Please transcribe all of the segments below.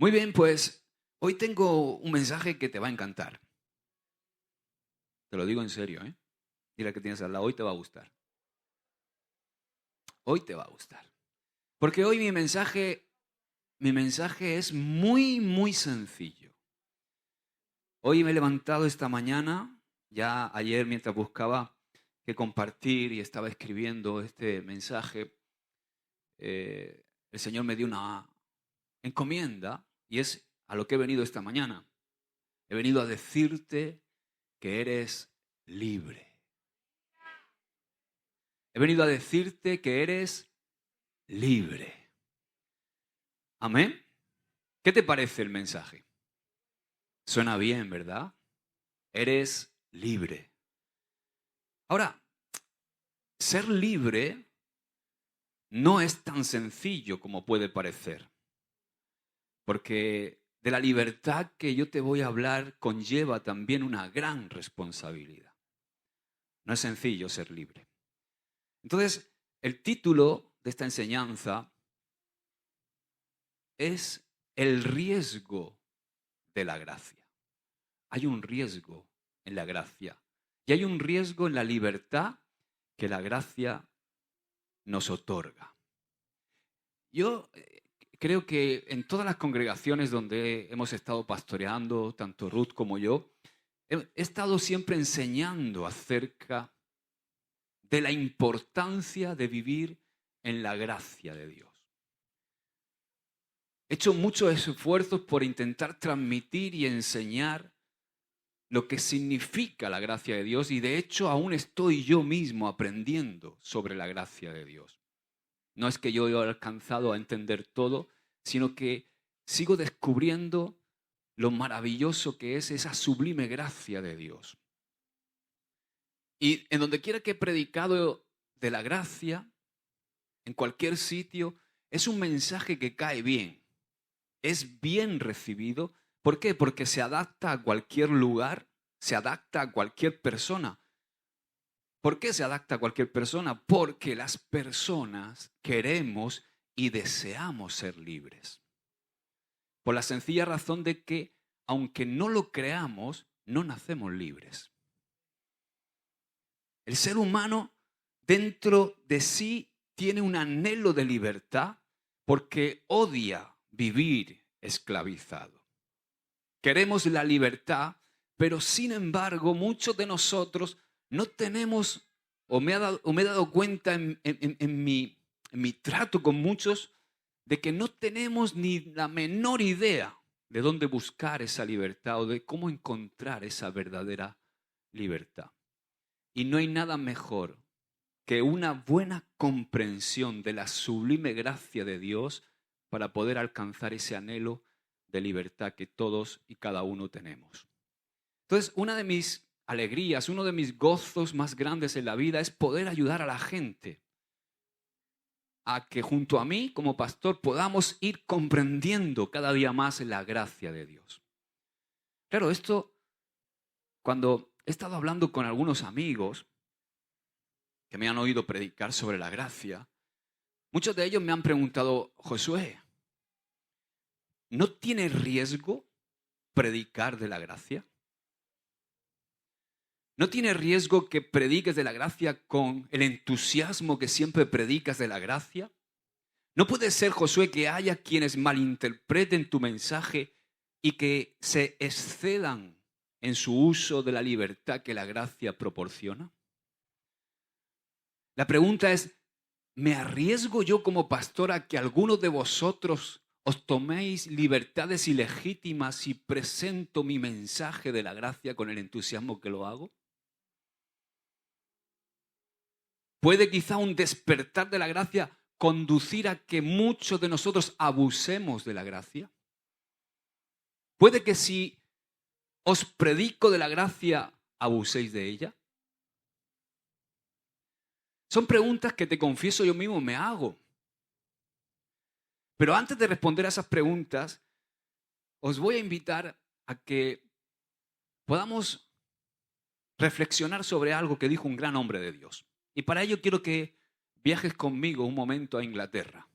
Muy bien, pues hoy tengo un mensaje que te va a encantar. Te lo digo en serio, ¿eh? Dile al que tienes al lado, hoy te va a gustar. Hoy te va a gustar. Porque hoy mi mensaje es muy, muy sencillo. Hoy me he levantado esta mañana, ya ayer mientras buscaba qué compartir y estaba escribiendo este mensaje, el Señor me dio una encomienda y es a lo que he venido esta mañana. He venido a decirte que eres libre. He venido a decirte que eres libre. Amén. ¿Qué te parece el mensaje? Suena bien, ¿verdad? Eres libre. Ahora, ser libre no es tan sencillo como puede parecer, porque de la libertad que yo te voy a hablar conlleva también una gran responsabilidad. No es sencillo ser libre. Entonces, el título de esta enseñanza es el riesgo de la gracia. Hay un riesgo en la gracia y hay un riesgo en la libertad que la gracia nos otorga. Yo creo que en todas las congregaciones donde hemos estado pastoreando, tanto Ruth como yo, he estado siempre enseñando acerca de la importancia de vivir en la gracia de Dios. He hecho muchos esfuerzos por intentar transmitir y enseñar lo que significa la gracia de Dios y de hecho aún estoy yo mismo aprendiendo sobre la gracia de Dios. No es que yo haya alcanzado a entender todo, sino que sigo descubriendo lo maravilloso que es esa sublime gracia de Dios. Y en donde quiera que he predicado de la gracia, en cualquier sitio, es un mensaje que cae bien, es bien recibido. ¿Por qué? Porque se adapta a cualquier lugar, se adapta a cualquier persona. ¿Por qué se adapta a cualquier persona? Porque las personas queremos y deseamos ser libres. Por la sencilla razón de que, aunque no lo creamos, no nacemos libres. El ser humano dentro de sí tiene un anhelo de libertad porque odia vivir esclavizado. Queremos la libertad, pero sin embargo muchos de nosotros no tenemos, o me he dado cuenta en mi trato con muchos, de que no tenemos ni la menor idea de dónde buscar esa libertad o de cómo encontrar esa verdadera libertad. Y no hay nada mejor que una buena comprensión de la sublime gracia de Dios para poder alcanzar ese anhelo de libertad que todos y cada uno tenemos. Entonces, una de mis alegrías, uno de mis gozos más grandes en la vida es poder ayudar a la gente a que junto a mí como pastor podamos ir comprendiendo cada día más la gracia de Dios. Claro, esto cuando he estado hablando con algunos amigos que me han oído predicar sobre la gracia, muchos de ellos me han preguntado: Josué, ¿no tiene riesgo predicar de la gracia? ¿No tiene riesgo que prediques de la gracia con el entusiasmo que siempre predicas de la gracia? ¿No puede ser, Josué, que haya quienes malinterpreten tu mensaje y que se excedan en su uso de la libertad que la gracia proporciona? La pregunta es: ¿me arriesgo yo como pastor a que algunos de vosotros os toméis libertades ilegítimas si presento mi mensaje de la gracia con el entusiasmo que lo hago? ¿Puede quizá un despertar de la gracia conducir a que muchos de nosotros abusemos de la gracia? ¿Puede que si os predico de la gracia, abuséis de ella? Son preguntas que te confieso yo mismo me hago. Pero antes de responder a esas preguntas, os voy a invitar a que podamos reflexionar sobre algo que dijo un gran hombre de Dios. Y para ello quiero que viajes conmigo un momento a Inglaterra.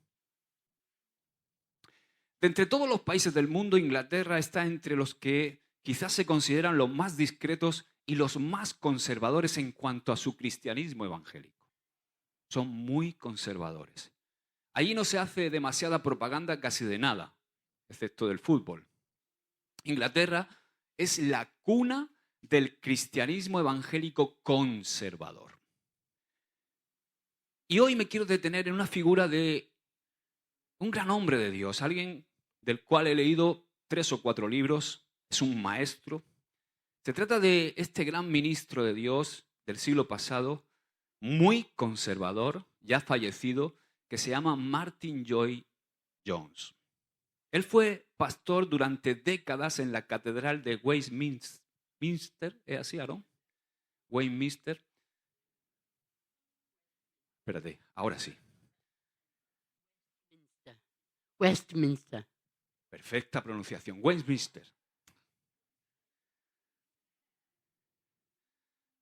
De entre todos los países del mundo, Inglaterra está entre los que quizás se consideran los más discretos y los más conservadores en cuanto a su cristianismo evangélico. Son muy conservadores. Allí no se hace demasiada propaganda casi de nada, excepto del fútbol. Inglaterra es la cuna del cristianismo evangélico conservador. Y hoy me quiero detener en una figura de un gran hombre de Dios, alguien del cual he leído 3 o 4 libros, es un maestro. Se trata de este gran ministro de Dios del siglo pasado, muy conservador, ya fallecido, que se llama Martyn Lloyd-Jones. Él fue pastor durante décadas en la catedral de Westminster, ¿es así, Aaron? Westminster. Espérate, ahora sí. Westminster. Perfecta pronunciación, Westminster.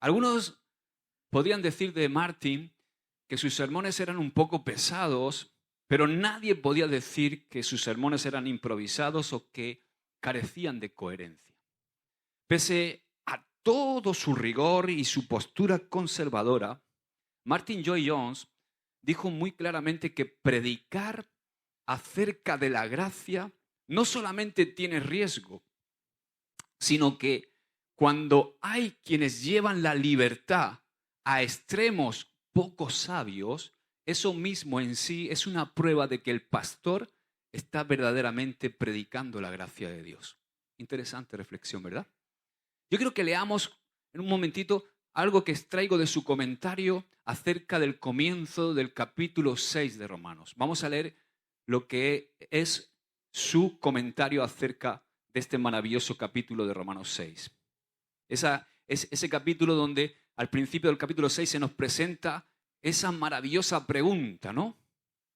Algunos podrían decir de Martyn que sus sermones eran un poco pesados, pero nadie podía decir que sus sermones eran improvisados o que carecían de coherencia. Pese a todo su rigor y su postura conservadora, Martyn Lloyd-Jones dijo muy claramente que predicar acerca de la gracia no solamente tiene riesgo, sino que cuando hay quienes llevan la libertad a extremos poco sabios, eso mismo en sí es una prueba de que el pastor está verdaderamente predicando la gracia de Dios. Interesante reflexión, ¿verdad? Yo quiero que leamos en un momentito algo que extraigo de su comentario acerca del comienzo del capítulo 6 de Romanos. Vamos a leer lo que es su comentario acerca de este maravilloso capítulo de Romanos 6. Es ese capítulo donde al principio del capítulo 6 se nos presenta esa maravillosa pregunta, ¿no?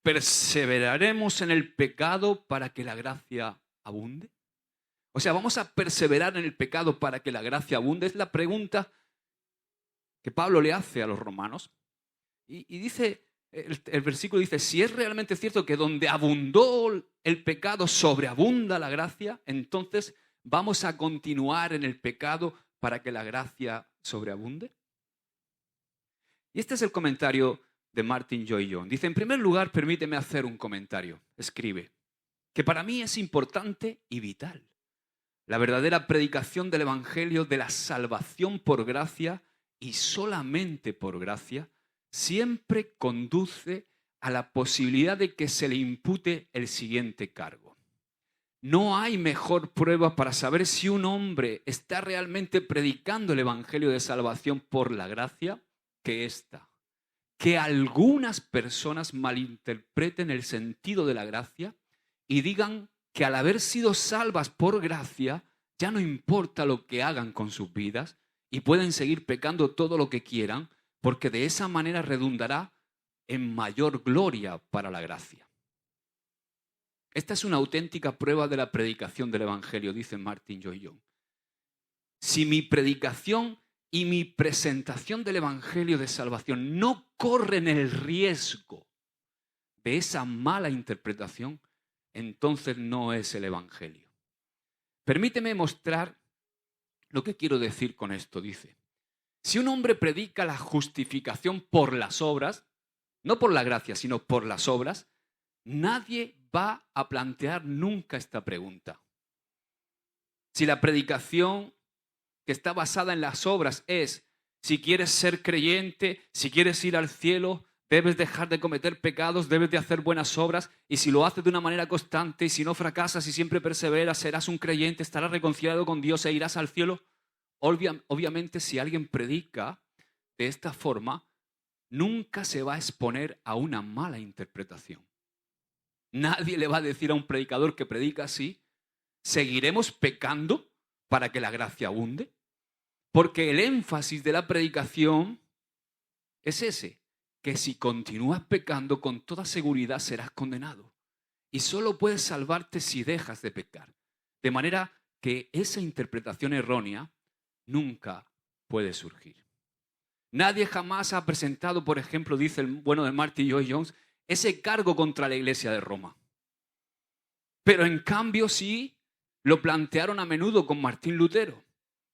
¿Perseveraremos en el pecado para que la gracia abunde? O sea, ¿vamos a perseverar en el pecado para que la gracia abunde? Es la pregunta que Pablo le hace a los romanos. Y dice, el versículo dice, si es realmente cierto que donde abundó el pecado sobreabunda la gracia, entonces ¿vamos a continuar en el pecado para que la gracia sobreabunde? Y este es el comentario de Martyn Lloyd-Jones. Dice, en primer lugar, permíteme hacer un comentario. Escribe, que para mí es importante y vital. La verdadera predicación del Evangelio de la salvación por gracia y solamente por gracia siempre conduce a la posibilidad de que se le impute el siguiente cargo. No hay mejor prueba para saber si un hombre está realmente predicando el Evangelio de salvación por la gracia que esta. Que algunas personas malinterpreten el sentido de la gracia y digan que al haber sido salvas por gracia, ya no importa lo que hagan con sus vidas y pueden seguir pecando todo lo que quieran, porque de esa manera redundará en mayor gloria para la gracia. Esta es una auténtica prueba de la predicación del Evangelio, dice Martyn Lloyd-Jones. Si mi predicación y mi presentación del Evangelio de salvación no corren el riesgo de esa mala interpretación, entonces no es el Evangelio. Permíteme mostrar lo que quiero decir con esto, dice. Si un hombre predica la justificación por las obras, no por la gracia, sino por las obras, nadie va a plantear nunca esta pregunta. Si la predicación que está basada en las obras es, si quieres ser creyente, si quieres ir al cielo, debes dejar de cometer pecados, debes de hacer buenas obras, y si lo haces de una manera constante, y si no fracasas y siempre perseveras, serás un creyente, estarás reconciliado con Dios e irás al cielo. Obviamente, si alguien predica de esta forma, nunca se va a exponer a una mala interpretación. Nadie le va a decir a un predicador que predica así, ¿seguiremos pecando para que la gracia abunde? Porque el énfasis de la predicación es ese, que si continúas pecando, con toda seguridad serás condenado. Y solo puedes salvarte si dejas de pecar. De manera que esa interpretación errónea nunca puede surgir. Nadie jamás ha presentado, por ejemplo, dice el bueno de Martyn Lloyd-Jones, ese cargo contra la Iglesia de Roma. Pero en cambio sí lo plantearon a menudo con Martín Lutero.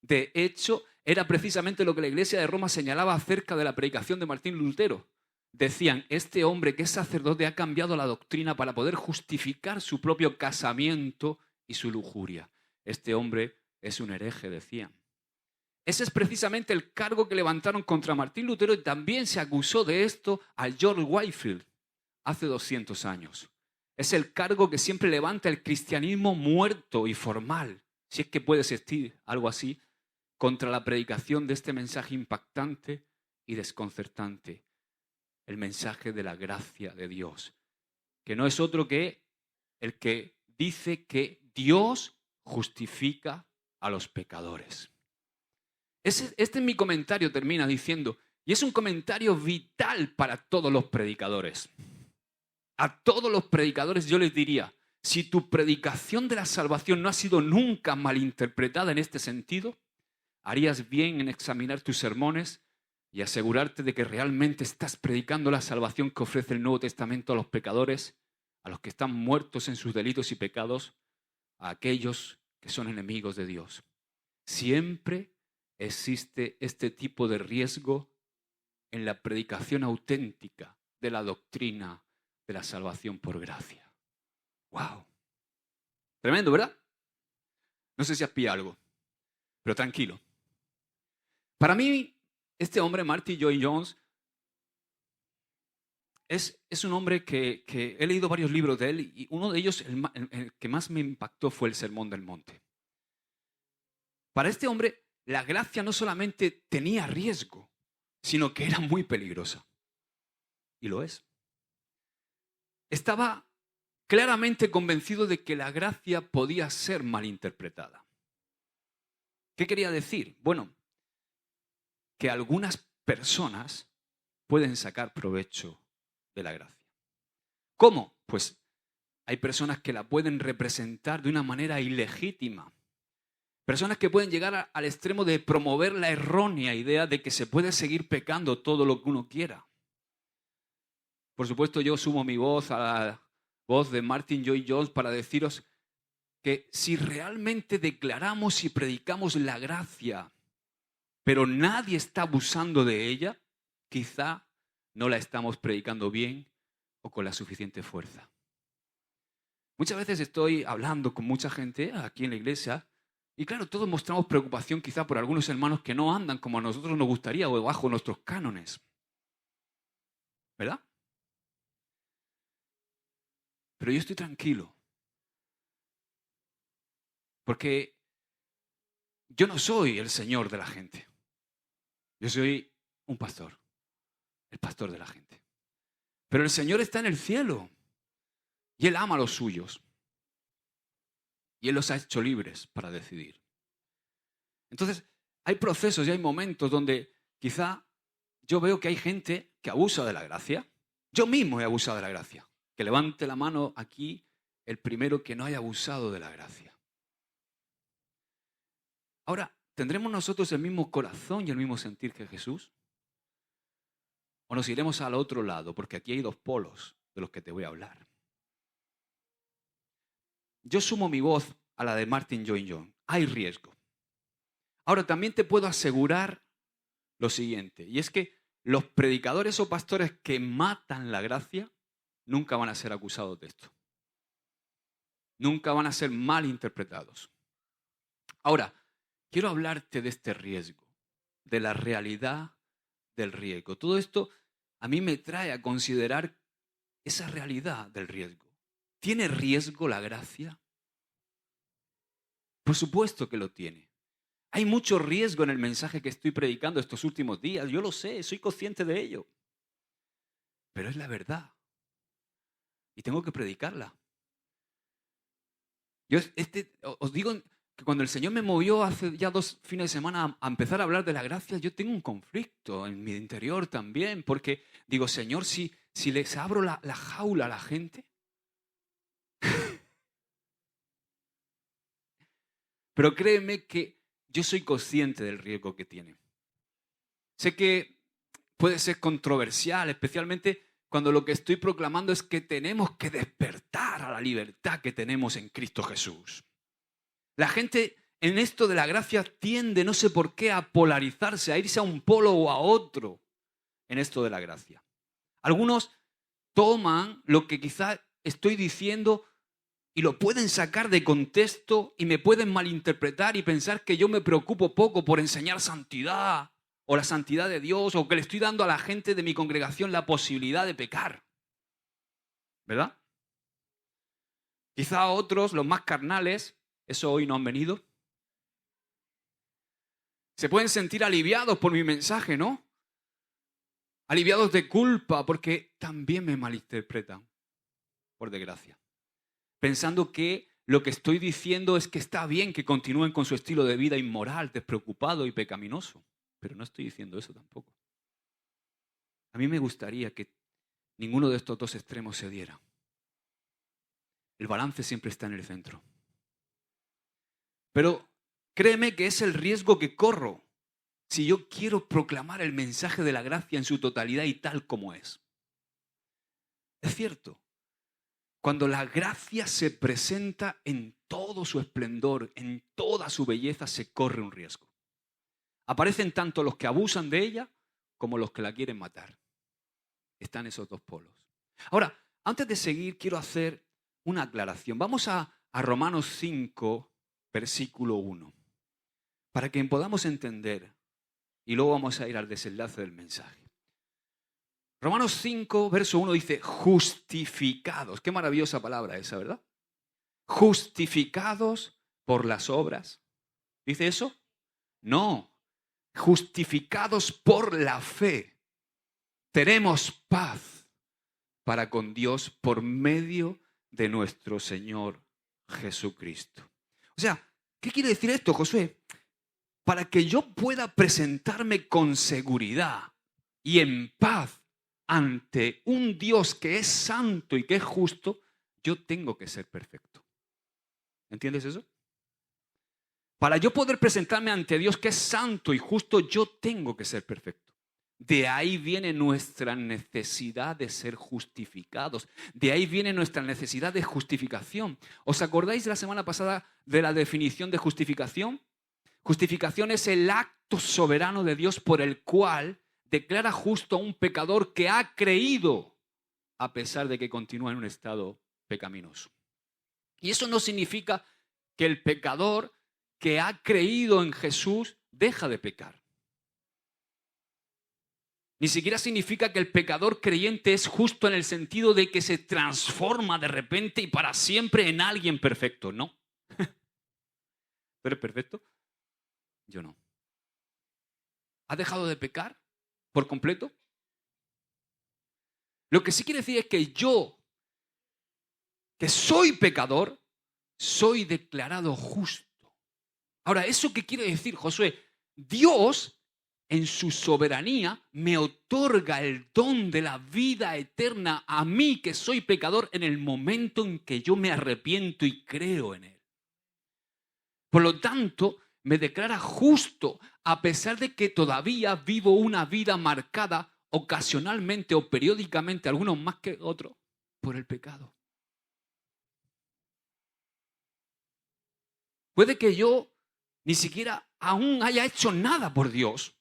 De hecho, era precisamente lo que la Iglesia de Roma señalaba acerca de la predicación de Martín Lutero. Decían, este hombre que es sacerdote ha cambiado la doctrina para poder justificar su propio casamiento y su lujuria. Este hombre es un hereje, decían. Ese es precisamente el cargo que levantaron contra Martín Lutero y también se acusó de esto a George Whitefield hace 200 años. Es el cargo que siempre levanta el cristianismo muerto y formal, si es que puede existir algo así, contra la predicación de este mensaje impactante y desconcertante. El mensaje de la gracia de Dios, que no es otro que el que dice que Dios justifica a los pecadores. Este es mi comentario, termina diciendo, y es un comentario vital para todos los predicadores. A todos los predicadores yo les diría, si tu predicación de la salvación no ha sido nunca malinterpretada en este sentido, harías bien en examinar tus sermones y asegurarte de que realmente estás predicando la salvación que ofrece el Nuevo Testamento a los pecadores, a los que están muertos en sus delitos y pecados, a aquellos que son enemigos de Dios. Siempre existe este tipo de riesgo en la predicación auténtica de la doctrina de la salvación por gracia. ¡Wow! Tremendo, ¿verdad? No sé si has pillado algo, pero tranquilo. Para mí, este hombre, Martyn Lloyd-Jones, es un hombre que he leído varios libros de él y uno de ellos, el que más me impactó, fue el Sermón del Monte. Para este hombre, la gracia no solamente tenía riesgo, sino que era muy peligrosa. Y lo es. Estaba claramente convencido de que la gracia podía ser malinterpretada. ¿Qué quería decir? Bueno, que algunas personas pueden sacar provecho de la gracia. ¿Cómo? Pues hay personas que la pueden representar de una manera ilegítima. Personas que pueden llegar al extremo de promover la errónea idea de que se puede seguir pecando todo lo que uno quiera. Por supuesto, yo sumo mi voz a la voz de Martyn Lloyd-Jones para deciros que si realmente declaramos y predicamos la gracia, pero nadie está abusando de ella, quizá no la estamos predicando bien o con la suficiente fuerza. Muchas veces estoy hablando con mucha gente aquí en la iglesia y claro, todos mostramos preocupación quizá por algunos hermanos que no andan como a nosotros nos gustaría o bajo nuestros cánones. ¿Verdad? Pero yo estoy tranquilo. Porque yo no soy el Señor de la gente. Yo soy un pastor. El pastor de la gente. Pero el Señor está en el cielo. Y Él ama a los suyos. Y Él los ha hecho libres para decidir. Entonces, hay procesos y hay momentos donde quizá yo veo que hay gente que abusa de la gracia. Yo mismo he abusado de la gracia. Que levante la mano aquí el primero que no haya abusado de la gracia. Ahora, ¿tendremos nosotros el mismo corazón y el mismo sentir que Jesús? ¿O nos iremos al otro lado? Porque aquí hay dos polos de los que te voy a hablar. Yo sumo mi voz a la de Martyn Lloyd-Jones. Hay riesgo. Ahora, también te puedo asegurar lo siguiente, y es que los predicadores o pastores que matan la gracia nunca van a ser acusados de esto. Nunca van a ser mal interpretados. Ahora, quiero hablarte de este riesgo, de la realidad del riesgo. Todo esto a mí me trae a considerar esa realidad del riesgo. ¿Tiene riesgo la gracia? Por supuesto que lo tiene. Hay mucho riesgo en el mensaje que estoy predicando estos últimos días. Yo lo sé, soy consciente de ello. Pero es la verdad. Y tengo que predicarla. Yo os digo que cuando el Señor me movió hace ya 2 fines de semana a empezar a hablar de la gracia, yo tengo un conflicto en mi interior también. Porque digo, Señor, si les abro la jaula a la gente. Pero créeme que yo soy consciente del riesgo que tiene. Sé que puede ser controversial, especialmente cuando lo que estoy proclamando es que tenemos que despertar a la libertad que tenemos en Cristo Jesús. La gente en esto de la gracia tiende, no sé por qué, a polarizarse, a irse a un polo o a otro en esto de la gracia. Algunos toman lo que quizás estoy diciendo y lo pueden sacar de contexto y me pueden malinterpretar y pensar que yo me preocupo poco por enseñar santidad o la santidad de Dios, o que le estoy dando a la gente de mi congregación la posibilidad de pecar. ¿Verdad? Quizá otros, los más carnales, eso hoy no han venido, se pueden sentir aliviados por mi mensaje, ¿no? Aliviados de culpa porque también me malinterpretan, por desgracia. Pensando que lo que estoy diciendo es que está bien que continúen con su estilo de vida inmoral, despreocupado y pecaminoso. Pero no estoy diciendo eso tampoco. A mí me gustaría que ninguno de estos dos extremos se diera. El balance siempre está en el centro. Pero créeme que es el riesgo que corro si yo quiero proclamar el mensaje de la gracia en su totalidad y tal como es. Es cierto, cuando la gracia se presenta en todo su esplendor, en toda su belleza, se corre un riesgo. Aparecen tanto los que abusan de ella como los que la quieren matar. Están esos dos polos. Ahora, antes de seguir, quiero hacer una aclaración. Vamos a Romanos 5, versículo 1, para que podamos entender, y luego vamos a ir al desenlace del mensaje. Romanos 5, verso 1 dice, justificados. Qué maravillosa palabra esa, ¿verdad? Justificados por las obras. ¿Dice eso? No. Justificados por la fe. Tenemos paz para con Dios por medio de nuestro Señor Jesucristo. O sea, ¿qué quiere decir esto, Josué? Para que yo pueda presentarme con seguridad y en paz ante un Dios que es santo y que es justo, yo tengo que ser perfecto. ¿Entiendes eso? Para yo poder presentarme ante Dios que es santo y justo, yo tengo que ser perfecto. De ahí viene nuestra necesidad de ser justificados. De ahí viene nuestra necesidad de justificación. ¿Os acordáis de la semana pasada de la definición de justificación? Justificación es el acto soberano de Dios por el cual declara justo a un pecador que ha creído a pesar de que continúa en un estado pecaminoso. Y eso no significa que el pecador que ha creído en Jesús deja de pecar. Ni siquiera significa que el pecador creyente es justo en el sentido de que se transforma de repente y para siempre en alguien perfecto. No. ¿Tú eres perfecto? Yo no. ¿Has dejado de pecar por completo? Lo que sí quiere decir es que yo, que soy pecador, soy declarado justo. Ahora, ¿eso qué quiere decir, Josué? Dios, en su soberanía, me otorga el don de la vida eterna a mí, que soy pecador, en el momento en que yo me arrepiento y creo en Él. Por lo tanto, me declara justo, a pesar de que todavía vivo una vida marcada ocasionalmente o periódicamente, algunos más que otros, por el pecado. Puede que yo ni siquiera aún haya hecho nada por Dios.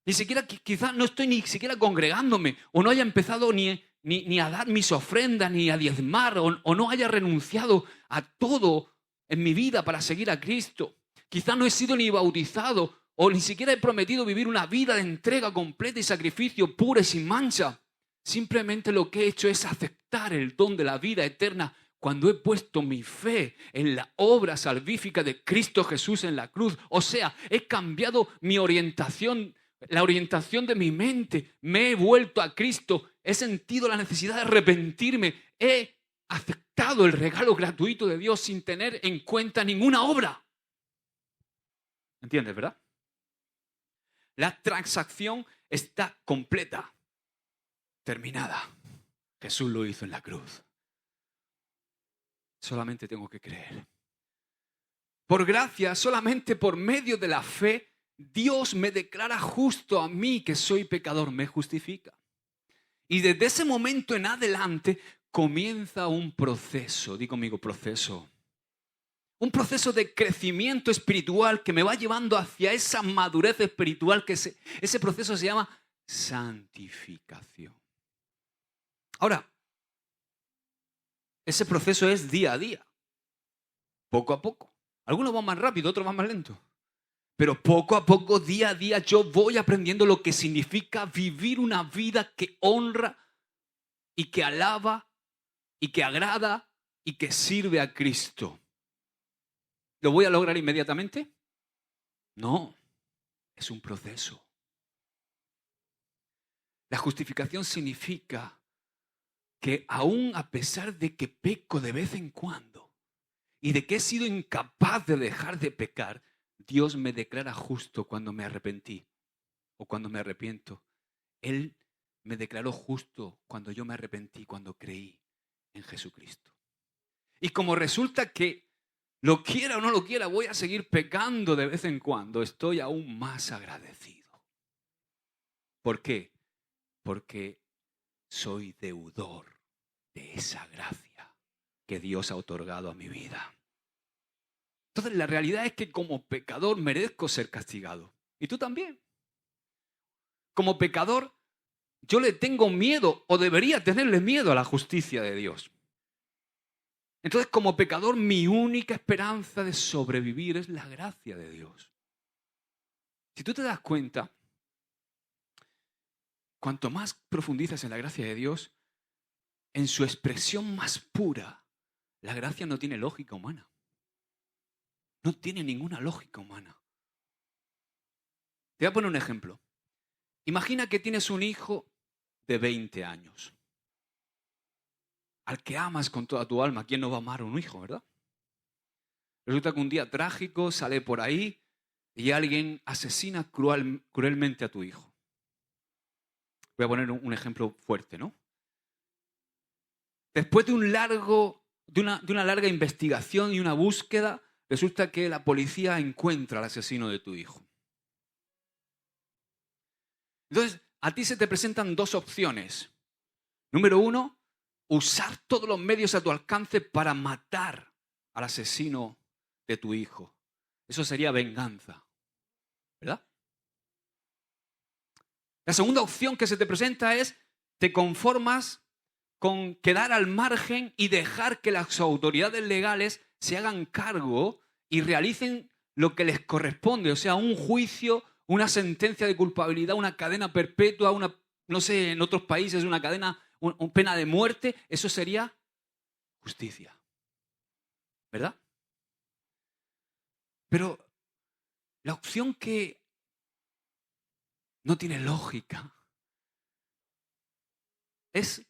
Ni siquiera, quizás no estoy ni siquiera congregándome, o no haya empezado ni a dar mis ofrendas, ni a diezmar, o no haya renunciado a todo en mi vida para seguir a Cristo. Quizás no he sido ni bautizado, o ni siquiera he prometido vivir una vida de entrega completa y sacrificio pura y sin mancha. Simplemente lo que he hecho es aceptar el don de la vida eterna cuando he puesto mi fe en la obra salvífica de Cristo Jesús en la cruz. O sea, he cambiado mi orientación, la orientación de mi mente. Me he vuelto a Cristo. He sentido la necesidad de arrepentirme. He aceptado el regalo gratuito de Dios sin tener en cuenta ninguna obra. ¿Entiendes, verdad? La transacción está completa, terminada. Jesús lo hizo en la cruz. Solamente tengo que creer. Por gracia, solamente por medio de la fe, Dios me declara justo a mí, que soy pecador, me justifica. Y desde ese momento en adelante, comienza un proceso, di conmigo proceso. Un proceso de crecimiento espiritual que me va llevando hacia esa madurez espiritual que ese proceso se llama santificación. Ahora, ese proceso es día a día, poco a poco. Algunos van más rápido, otros van más lento. Pero poco a poco, día a día, yo voy aprendiendo lo que significa vivir una vida que honra y que alaba y que agrada y que sirve a Cristo. ¿Lo voy a lograr inmediatamente? No, es un proceso. La justificación significa que aún a pesar de que peco de vez en cuando y de que he sido incapaz de dejar de pecar, Dios me declara justo cuando me arrepentí o cuando me arrepiento. Él me declaró justo cuando yo me arrepentí, cuando creí en Jesucristo. Y como resulta que lo quiera o no lo quiera, voy a seguir pecando de vez en cuando, estoy aún más agradecido. ¿Por qué? Porque soy deudor de esa gracia que Dios ha otorgado a mi vida. Entonces la realidad es que como pecador merezco ser castigado. Y tú también. Como pecador yo le tengo miedo o debería tenerle miedo a la justicia de Dios. Entonces como pecador mi única esperanza de sobrevivir es la gracia de Dios. Si tú te das cuenta, cuanto más profundizas en la gracia de Dios, en su expresión más pura, la gracia no tiene lógica humana. No tiene ninguna lógica humana. Te voy a poner un ejemplo. Imagina que tienes un hijo de 20 años, al que amas con toda tu alma. ¿Quién no va a amar a un hijo, verdad? Resulta que un día trágico sale por ahí y alguien asesina cruelmente a tu hijo. Voy a poner un ejemplo fuerte, ¿no? Después de una larga investigación y una búsqueda, resulta que la policía encuentra al asesino de tu hijo. Entonces, a ti se te presentan dos opciones. Número uno, usar todos los medios a tu alcance para matar al asesino de tu hijo. Eso sería venganza, ¿verdad? La segunda opción que se te presenta es, te conformas con quedar al margen y dejar que las autoridades legales se hagan cargo y realicen lo que les corresponde, o sea, un juicio, una sentencia de culpabilidad, una cadena perpetua, no sé, en otros países una cadena, una pena de muerte. Eso sería justicia, ¿verdad? Pero la opción que no tiene lógica es,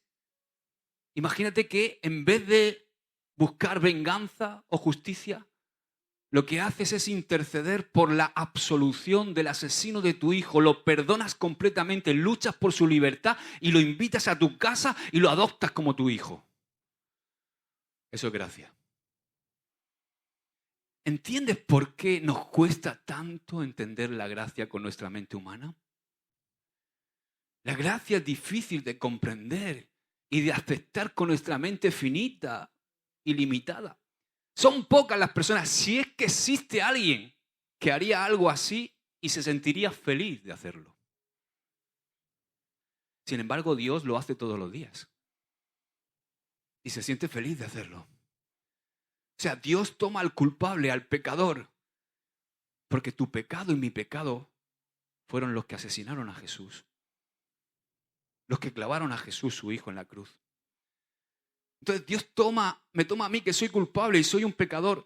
imagínate que en vez de buscar venganza o justicia, lo que haces es interceder por la absolución del asesino de tu hijo, lo perdonas completamente, luchas por su libertad y lo invitas a tu casa y lo adoptas como tu hijo. Eso es gracia. ¿Entiendes por qué nos cuesta tanto entender la gracia con nuestra mente humana? La gracia es difícil de comprender y de aceptar con nuestra mente finita y limitada. Son pocas las personas, si es que existe alguien que haría algo así y se sentiría feliz de hacerlo. Sin embargo, Dios lo hace todos los días y se siente feliz de hacerlo. O sea, Dios toma al culpable, al pecador, porque tu pecado y mi pecado fueron los que asesinaron a Jesús, los que clavaron a Jesús, su hijo, en la cruz. Entonces Dios me toma a mí, que soy culpable y soy un pecador.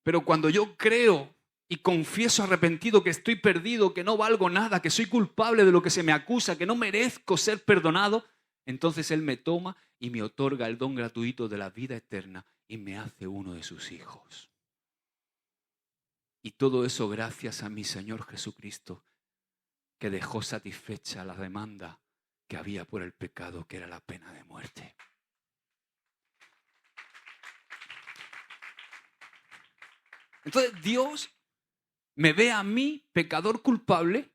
Pero cuando yo creo y confieso arrepentido que estoy perdido, que no valgo nada, que soy culpable de lo que se me acusa, que no merezco ser perdonado, entonces Él me toma y me otorga el don gratuito de la vida eterna y me hace uno de sus hijos. Y todo eso gracias a mi Señor Jesucristo, que dejó satisfecha la demanda que había por el pecado, que era la pena de muerte. Entonces Dios me ve a mí, pecador culpable,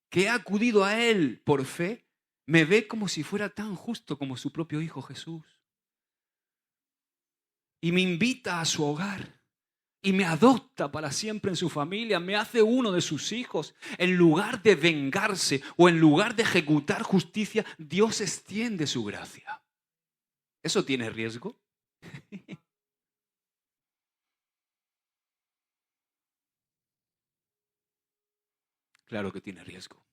que he acudido a Él por fe, me ve como si fuera tan justo como su propio Hijo Jesús. Y me invita a su hogar. Y me adopta para siempre en su familia. Me hace uno de sus hijos. En lugar de vengarse o en lugar de ejecutar justicia, Dios extiende su gracia. ¿Eso tiene riesgo? Claro que tiene riesgo.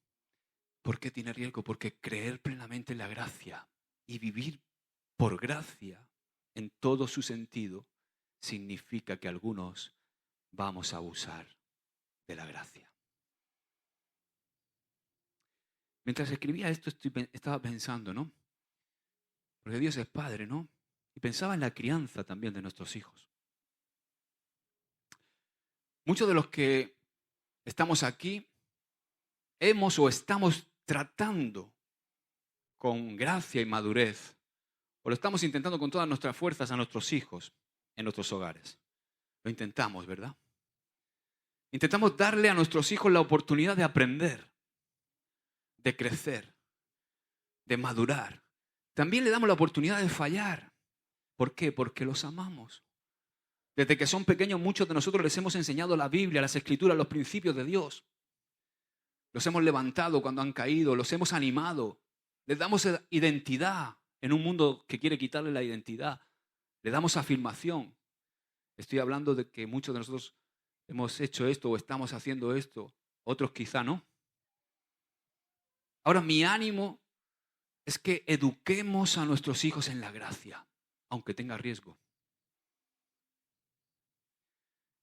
¿Por qué tiene riesgo? Porque creer plenamente en la gracia y vivir por gracia en todo su sentido significa que algunos vamos a abusar de la gracia. Mientras escribía esto estaba pensando, ¿no? Porque Dios es Padre, ¿no? Y pensaba en la crianza también de nuestros hijos. Muchos de los que estamos aquí hemos o estamos tratando con gracia y madurez, o lo estamos intentando con todas nuestras fuerzas a nuestros hijos en nuestros hogares. Lo intentamos, ¿verdad? Intentamos darle a nuestros hijos la oportunidad de aprender, de crecer, de madurar. También le damos la oportunidad de fallar. ¿Por qué? Porque los amamos. Desde que son pequeños, muchos de nosotros les hemos enseñado la Biblia, las Escrituras, los principios de Dios. Los hemos levantado cuando han caído, los hemos animado. Les damos identidad en un mundo que quiere quitarle la identidad. Le damos afirmación. Estoy hablando de que muchos de nosotros hemos hecho esto o estamos haciendo esto. Otros quizá no. Ahora, mi ánimo es que eduquemos a nuestros hijos en la gracia, aunque tenga riesgo.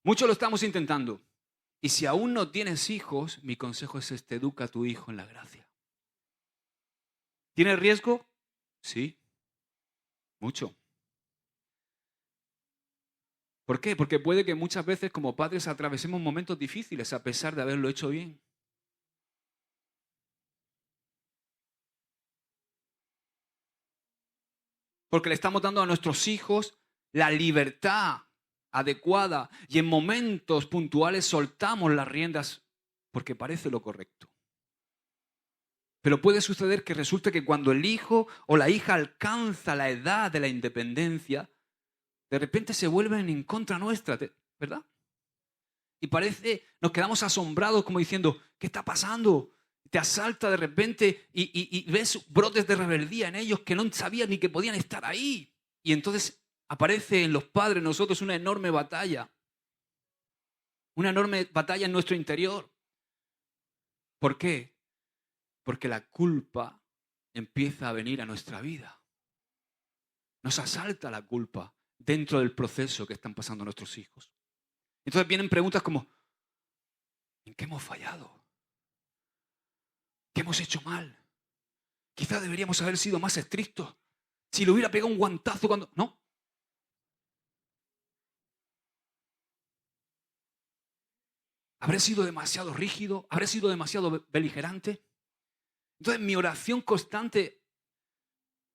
Muchos lo estamos intentando. Y si aún no tienes hijos, mi consejo es educa a tu hijo en la gracia. ¿Tiene riesgo? Sí, mucho. ¿Por qué? Porque puede que muchas veces como padres atravesemos momentos difíciles a pesar de haberlo hecho bien. Porque le estamos dando a nuestros hijos la libertad adecuada y en momentos puntuales soltamos las riendas porque parece lo correcto. Pero puede suceder que resulte que cuando el hijo o la hija alcanza la edad de la independencia, de repente se vuelven en contra nuestra, ¿verdad? Y nos quedamos asombrados como diciendo, ¿qué está pasando? Te asalta de repente y ves brotes de rebeldía en ellos que no sabían ni que podían estar ahí. Y entonces aparece en los padres, en nosotros, una enorme batalla. Una enorme batalla en nuestro interior. ¿Por qué? Porque la culpa empieza a venir a nuestra vida. Nos asalta la culpa dentro del proceso que están pasando nuestros hijos. Entonces vienen preguntas como, ¿en qué hemos fallado? ¿Qué hemos hecho mal? Quizás deberíamos haber sido más estrictos. Si le hubiera pegado un guantazo cuando... No. ¿Habré sido demasiado rígido? ¿Habré sido demasiado beligerante? Entonces mi oración constante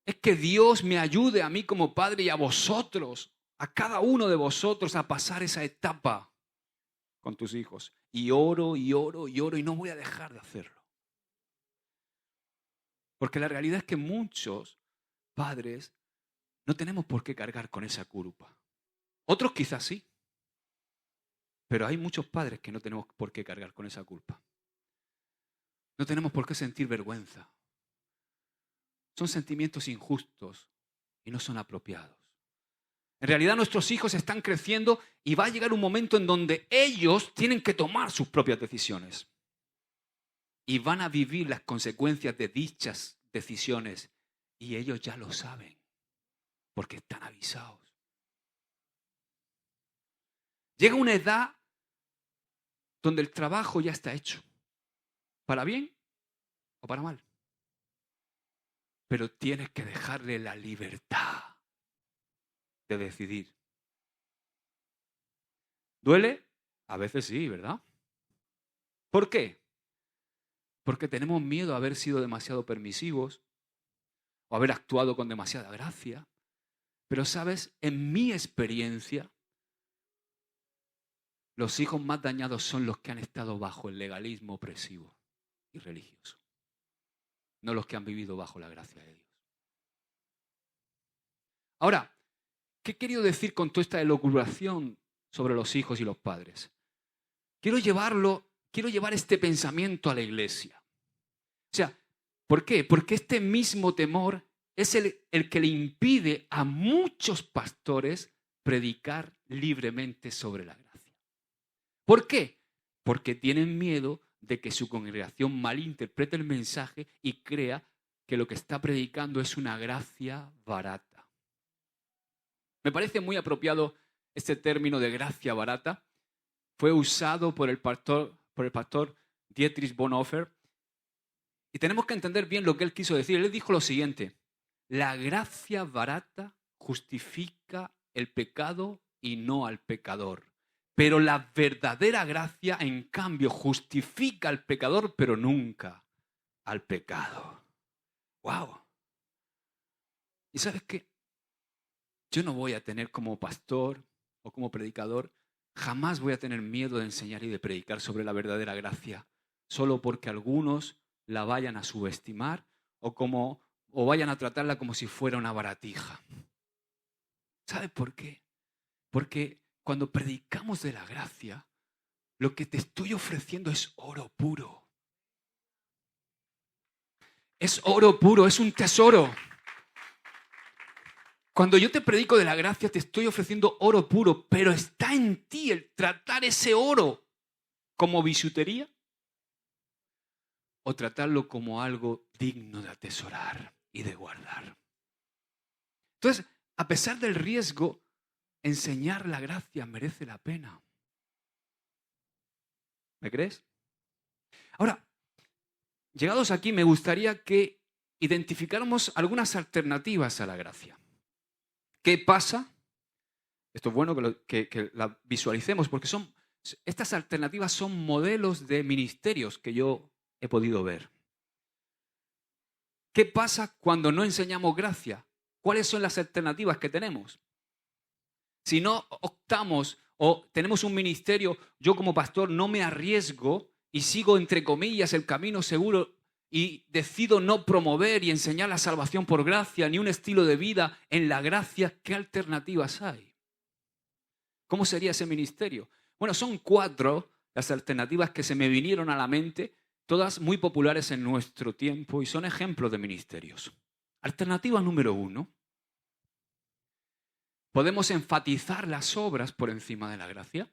es que Dios me ayude a mí como padre y a vosotros, a cada uno de vosotros, a pasar esa etapa con tus hijos. Y oro, y oro, y oro, y no voy a dejar de hacerlo. Porque la realidad es que muchos padres no tenemos por qué cargar con esa culpa. Otros quizás sí. Pero hay muchos padres que no tenemos por qué cargar con esa culpa. No tenemos por qué sentir vergüenza. Son sentimientos injustos y no son apropiados. En realidad nuestros hijos están creciendo y va a llegar un momento en donde ellos tienen que tomar sus propias decisiones. Y van a vivir las consecuencias de dichas decisiones. Y ellos ya lo saben, porque están avisados. Llega una edad donde el trabajo ya está hecho, para bien o para mal. Pero tienes que dejarle la libertad de decidir. ¿Duele? A veces sí, ¿verdad? ¿Por qué? Porque tenemos miedo a haber sido demasiado permisivos o haber actuado con demasiada gracia. Pero sabes, en mi experiencia, los hijos más dañados son los que han estado bajo el legalismo opresivo y religioso. no los que han vivido bajo la gracia de Dios. Ahora, ¿qué he querido decir con toda esta elucubración sobre los hijos y los padres? Quiero llevar este pensamiento a la iglesia. O sea, ¿por qué? Porque este mismo temor es el que le impide a muchos pastores predicar libremente sobre la gracia. ¿Por qué? Porque tienen miedo de que su congregación malinterprete el mensaje y crea que lo que está predicando es una gracia barata. Me parece muy apropiado este término de gracia barata. Fue usado por el pastor Dietrich Bonhoeffer. Y tenemos que entender bien lo que él quiso decir. Él dijo lo siguiente: la gracia barata justifica el pecado y no al pecador. Pero la verdadera gracia, en cambio, justifica al pecador, pero nunca al pecado. ¡Wow! ¿Y sabes qué? Yo no voy a tener como pastor o como predicador, jamás voy a tener miedo de enseñar y de predicar sobre la verdadera gracia, solo porque algunos la vayan a subestimar o vayan a tratarla como si fuera una baratija. ¿Sabes por qué? Porque cuando predicamos de la gracia, lo que te estoy ofreciendo es oro puro. Es oro puro, es un tesoro. Cuando yo te predico de la gracia, te estoy ofreciendo oro puro, pero está en ti el tratar ese oro como bisutería o tratarlo como algo digno de atesorar y de guardar. Entonces, a pesar del riesgo, enseñar la gracia merece la pena. ¿Me crees? Ahora, llegados aquí, me gustaría que identificáramos algunas alternativas a la gracia. ¿Qué pasa? Esto es bueno que la visualicemos porque estas alternativas son modelos de ministerios que yo he podido ver. ¿Qué pasa cuando no enseñamos gracia? ¿Cuáles son las alternativas que tenemos? Si no optamos o tenemos un ministerio, yo como pastor no me arriesgo y sigo, entre comillas, el camino seguro y decido no promover y enseñar la salvación por gracia ni un estilo de vida en la gracia, ¿qué alternativas hay? ¿Cómo sería ese ministerio? Bueno, son 4 las alternativas que se me vinieron a la mente, todas muy populares en nuestro tiempo y son ejemplos de ministerios. Alternativa número 1. ¿Podemos enfatizar las obras por encima de la gracia?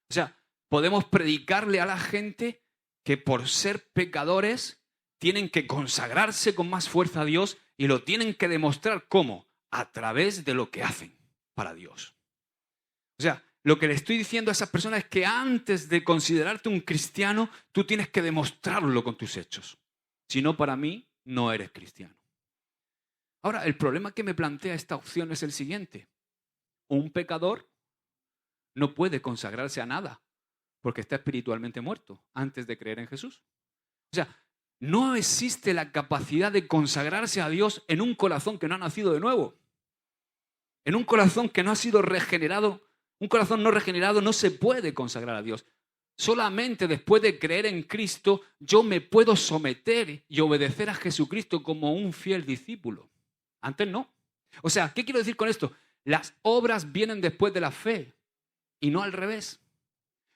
O sea, ¿podemos predicarle a la gente que por ser pecadores tienen que consagrarse con más fuerza a Dios y lo tienen que demostrar? ¿Cómo? A través de lo que hacen para Dios. O sea, lo que le estoy diciendo a esas personas es que antes de considerarte un cristiano, tú tienes que demostrarlo con tus hechos. Si no, para mí, no eres cristiano. Ahora, el problema que me plantea esta opción es el siguiente. Un pecador no puede consagrarse a nada porque está espiritualmente muerto antes de creer en Jesús. O sea, no existe la capacidad de consagrarse a Dios en un corazón que no ha nacido de nuevo. En un corazón que no ha sido regenerado. Un corazón no regenerado no se puede consagrar a Dios. Solamente después de creer en Cristo yo me puedo someter y obedecer a Jesucristo como un fiel discípulo. Antes no. O sea, ¿qué quiero decir con esto? Las obras vienen después de la fe y no al revés.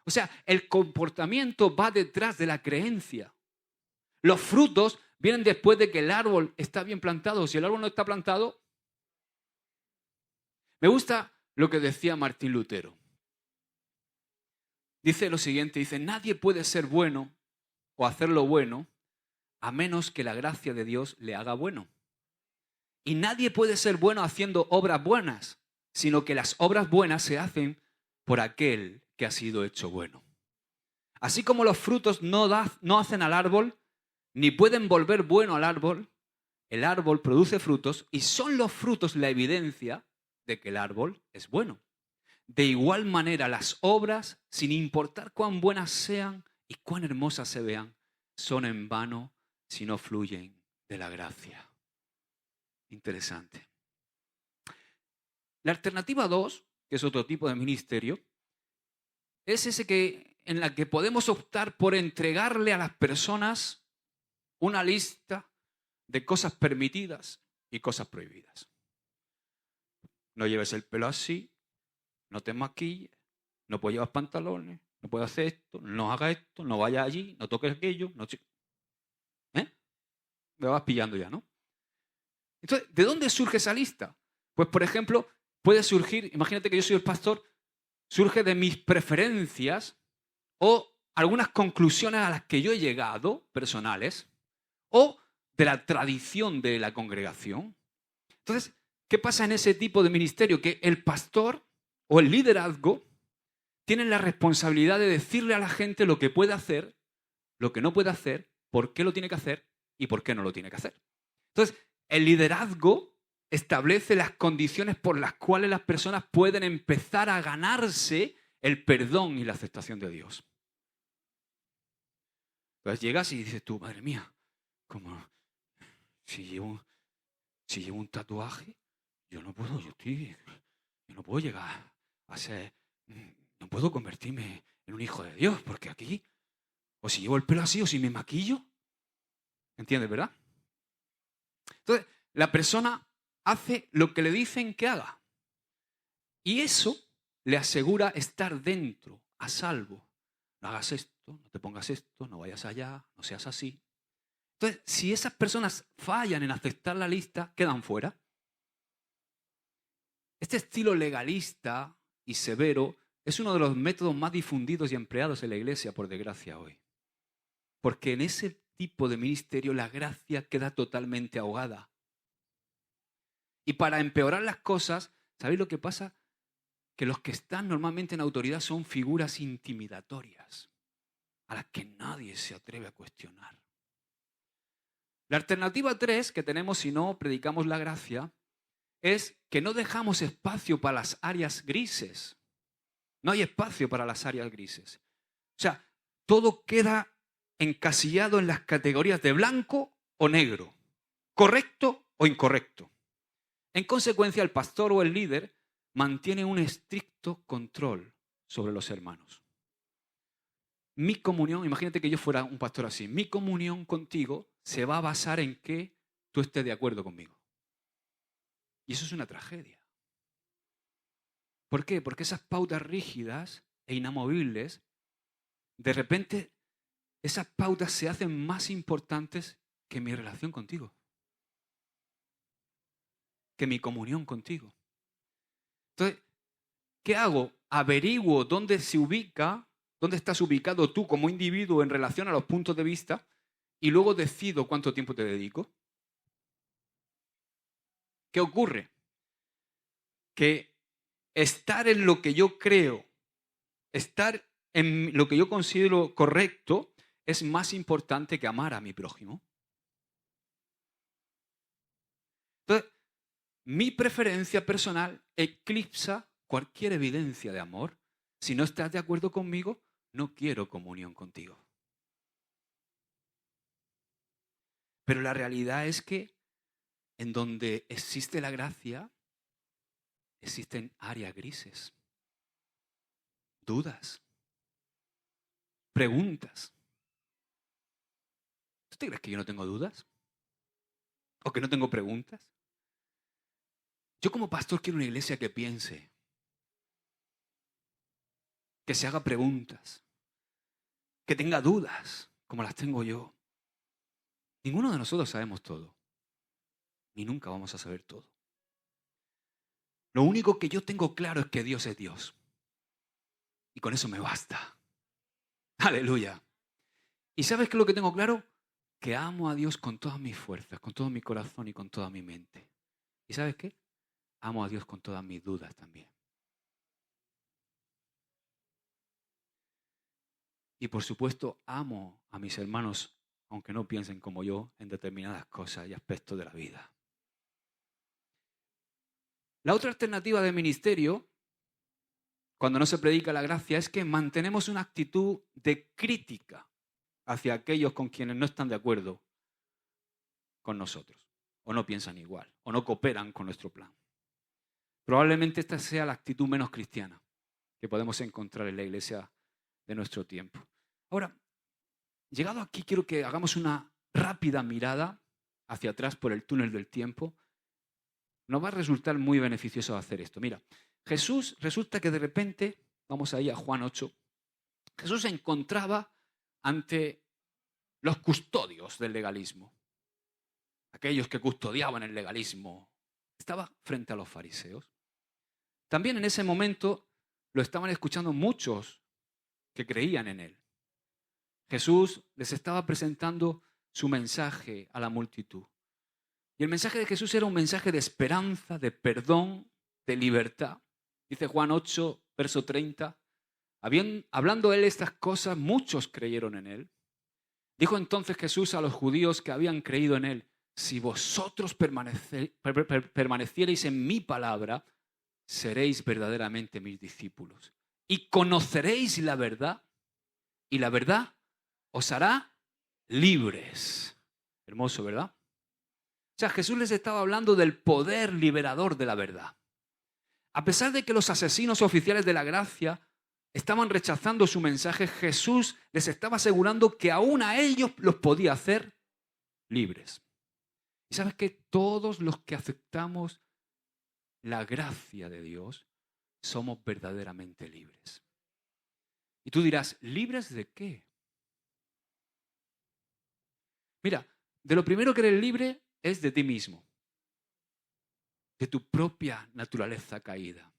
O sea, el comportamiento va detrás de la creencia. Los frutos vienen después de que el árbol está bien plantado. Si el árbol no está plantado... Me gusta lo que decía Martín Lutero. Dice lo siguiente, dice, nadie puede ser bueno o hacer lo bueno a menos que la gracia de Dios le haga bueno. Y nadie puede ser bueno haciendo obras buenas, sino que las obras buenas se hacen por aquel que ha sido hecho bueno. Así como los frutos no hacen al árbol, ni pueden volver bueno al árbol, el árbol produce frutos y son los frutos la evidencia de que el árbol es bueno. De igual manera, las obras, sin importar cuán buenas sean y cuán hermosas se vean, son en vano si no fluyen de la gracia. Interesante. La alternativa 2, que es otro tipo de ministerio, es ese en la que podemos optar por entregarle a las personas una lista de cosas permitidas y cosas prohibidas. No lleves el pelo así, no te maquilles, no puedes llevar pantalones, no puedes hacer esto, no hagas esto, no vayas allí, no toques aquello. ¿Eh? Me vas pillando ya, ¿no? Entonces, ¿de dónde surge esa lista? Pues, por ejemplo, puede surgir, imagínate que yo soy el pastor, surge de mis preferencias o algunas conclusiones a las que yo he llegado, personales, o de la tradición de la congregación. Entonces, ¿qué pasa en ese tipo de ministerio? Que el pastor o el liderazgo tienen la responsabilidad de decirle a la gente lo que puede hacer, lo que no puede hacer, por qué lo tiene que hacer y por qué no lo tiene que hacer. Entonces, el liderazgo establece las condiciones por las cuales las personas pueden empezar a ganarse el perdón y la aceptación de Dios. Entonces llegas y dices tú, madre mía, como si llevo un tatuaje, yo no puedo llegar a ser, no puedo convertirme en un hijo de Dios, porque aquí, o si llevo el pelo así, o si me maquillo. ¿Entiendes, verdad? Entonces, la persona hace lo que le dicen que haga. Y eso le asegura estar dentro, a salvo. No hagas esto, no te pongas esto, no vayas allá, no seas así. Entonces, si esas personas fallan en aceptar la lista, quedan fuera. Este estilo legalista y severo es uno de los métodos más difundidos y empleados en la iglesia, por desgracia, hoy. Porque en ese tipo de ministerio la gracia queda totalmente ahogada. Y para empeorar las cosas, ¿sabéis lo que pasa? Que los que están normalmente en autoridad son figuras intimidatorias, a las que nadie se atreve a cuestionar. La alternativa 3 que tenemos si no predicamos la gracia es que no dejamos espacio para las áreas grises. No hay espacio para las áreas grises. O sea, todo queda encasillado en las categorías de blanco o negro, correcto o incorrecto. En consecuencia, el pastor o el líder mantiene un estricto control sobre los hermanos. Mi comunión, imagínate que yo fuera un pastor así, mi comunión contigo se va a basar en que tú estés de acuerdo conmigo. Y eso es una tragedia. ¿Por qué? Porque esas pautas rígidas e inamovibles, de repente, esas pautas se hacen más importantes que mi relación contigo, que mi comunión contigo. Entonces, ¿qué hago? Averiguo dónde estás ubicado tú como individuo en relación a los puntos de vista y luego decido cuánto tiempo te dedico. ¿Qué ocurre? Que estar en lo que yo creo, estar en lo que yo considero correcto, es más importante que amar a mi prójimo. Entonces, mi preferencia personal eclipsa cualquier evidencia de amor. Si no estás de acuerdo conmigo, no quiero comunión contigo. Pero la realidad es que en donde existe la gracia, existen áreas grises, dudas, preguntas. ¿Tú te crees que yo no tengo dudas? ¿O que no tengo preguntas? Yo como pastor quiero una iglesia que piense, que se haga preguntas, que tenga dudas, como las tengo yo. Ninguno de nosotros sabemos todo, ni nunca vamos a saber todo. Lo único que yo tengo claro es que Dios es Dios. Y con eso me basta. Aleluya. ¿Y sabes qué es lo que tengo claro? Que amo a Dios con todas mis fuerzas, con todo mi corazón y con toda mi mente. ¿Y sabes qué? Amo a Dios con todas mis dudas también. Y por supuesto, amo a mis hermanos, aunque no piensen como yo, en determinadas cosas y aspectos de la vida. La otra alternativa de ministerio, cuando no se predica la gracia, es que mantenemos una actitud de crítica hacia aquellos con quienes no están de acuerdo con nosotros, o no piensan igual, o no cooperan con nuestro plan. Probablemente esta sea la actitud menos cristiana que podemos encontrar en la iglesia de nuestro tiempo. Ahora, llegado aquí, quiero que hagamos una rápida mirada hacia atrás por el túnel del tiempo, nos va a resultar muy beneficioso hacer esto. Mira, Jesús resulta que de repente, vamos ahí a Juan 8, Jesús se encontraba ante los custodios del legalismo. Aquellos que custodiaban el legalismo. Estaba frente a los fariseos. También en ese momento lo estaban escuchando muchos que creían en él. Jesús les estaba presentando su mensaje a la multitud. Y el mensaje de Jesús era un mensaje de esperanza, de perdón, de libertad. Dice Juan 8, verso 30. Hablando él estas cosas, muchos creyeron en él. Dijo entonces Jesús a los judíos que habían creído en él: si vosotros permaneciereis en mi palabra, seréis verdaderamente mis discípulos. Y conoceréis la verdad, y la verdad os hará libres. Hermoso, ¿verdad? O sea, Jesús les estaba hablando del poder liberador de la verdad. A pesar de que los asesinos oficiales de la gracia estaban rechazando su mensaje, Jesús les estaba asegurando que aún a ellos los podía hacer libres. Y sabes que todos los que aceptamos la gracia de Dios somos verdaderamente libres. Y tú dirás, ¿libres de qué? Mira, de lo primero que eres libre es de ti mismo, de tu propia naturaleza caída,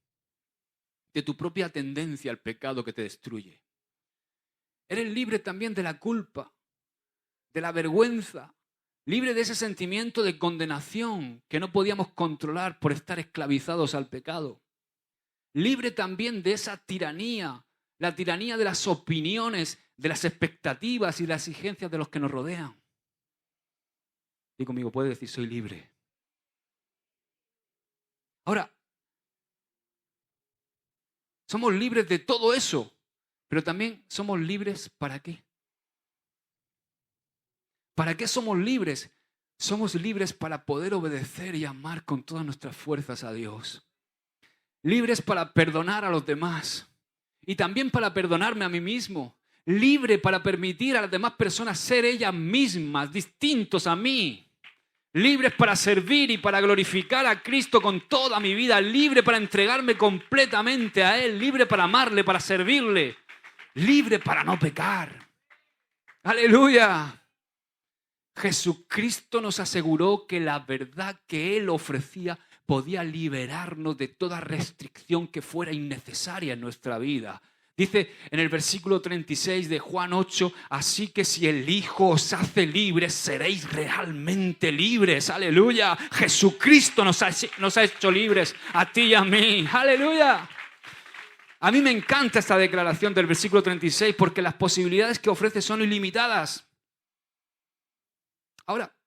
de tu propia tendencia al pecado que te destruye. Eres libre también de la culpa, de la vergüenza, libre de ese sentimiento de condenación que no podíamos controlar por estar esclavizados al pecado. Libre también de esa tiranía, la tiranía de las opiniones, de las expectativas y las exigencias de los que nos rodean. Dí conmigo, puedes decir, soy libre. Ahora, somos libres de todo eso, pero también somos libres ¿para qué? ¿Para qué somos libres? Somos libres para poder obedecer y amar con todas nuestras fuerzas a Dios. Libres para perdonar a los demás y también para perdonarme a mí mismo. Libre para permitir a las demás personas ser ellas mismas, distintos a mí. Libres para servir y para glorificar a Cristo con toda mi vida. Libre para entregarme completamente a Él. Libre para amarle, para servirle. Libre para no pecar. ¡Aleluya! Jesucristo nos aseguró que la verdad que Él ofrecía podía liberarnos de toda restricción que fuera innecesaria en nuestra vida. Dice en el versículo 36 de Juan 8, así que si el Hijo os hace libres, seréis realmente libres. ¡Aleluya! Jesucristo nos ha hecho libres a ti y a mí. ¡Aleluya! A mí me encanta esta declaración del versículo 36 porque las posibilidades que ofrece son ilimitadas. Ahora,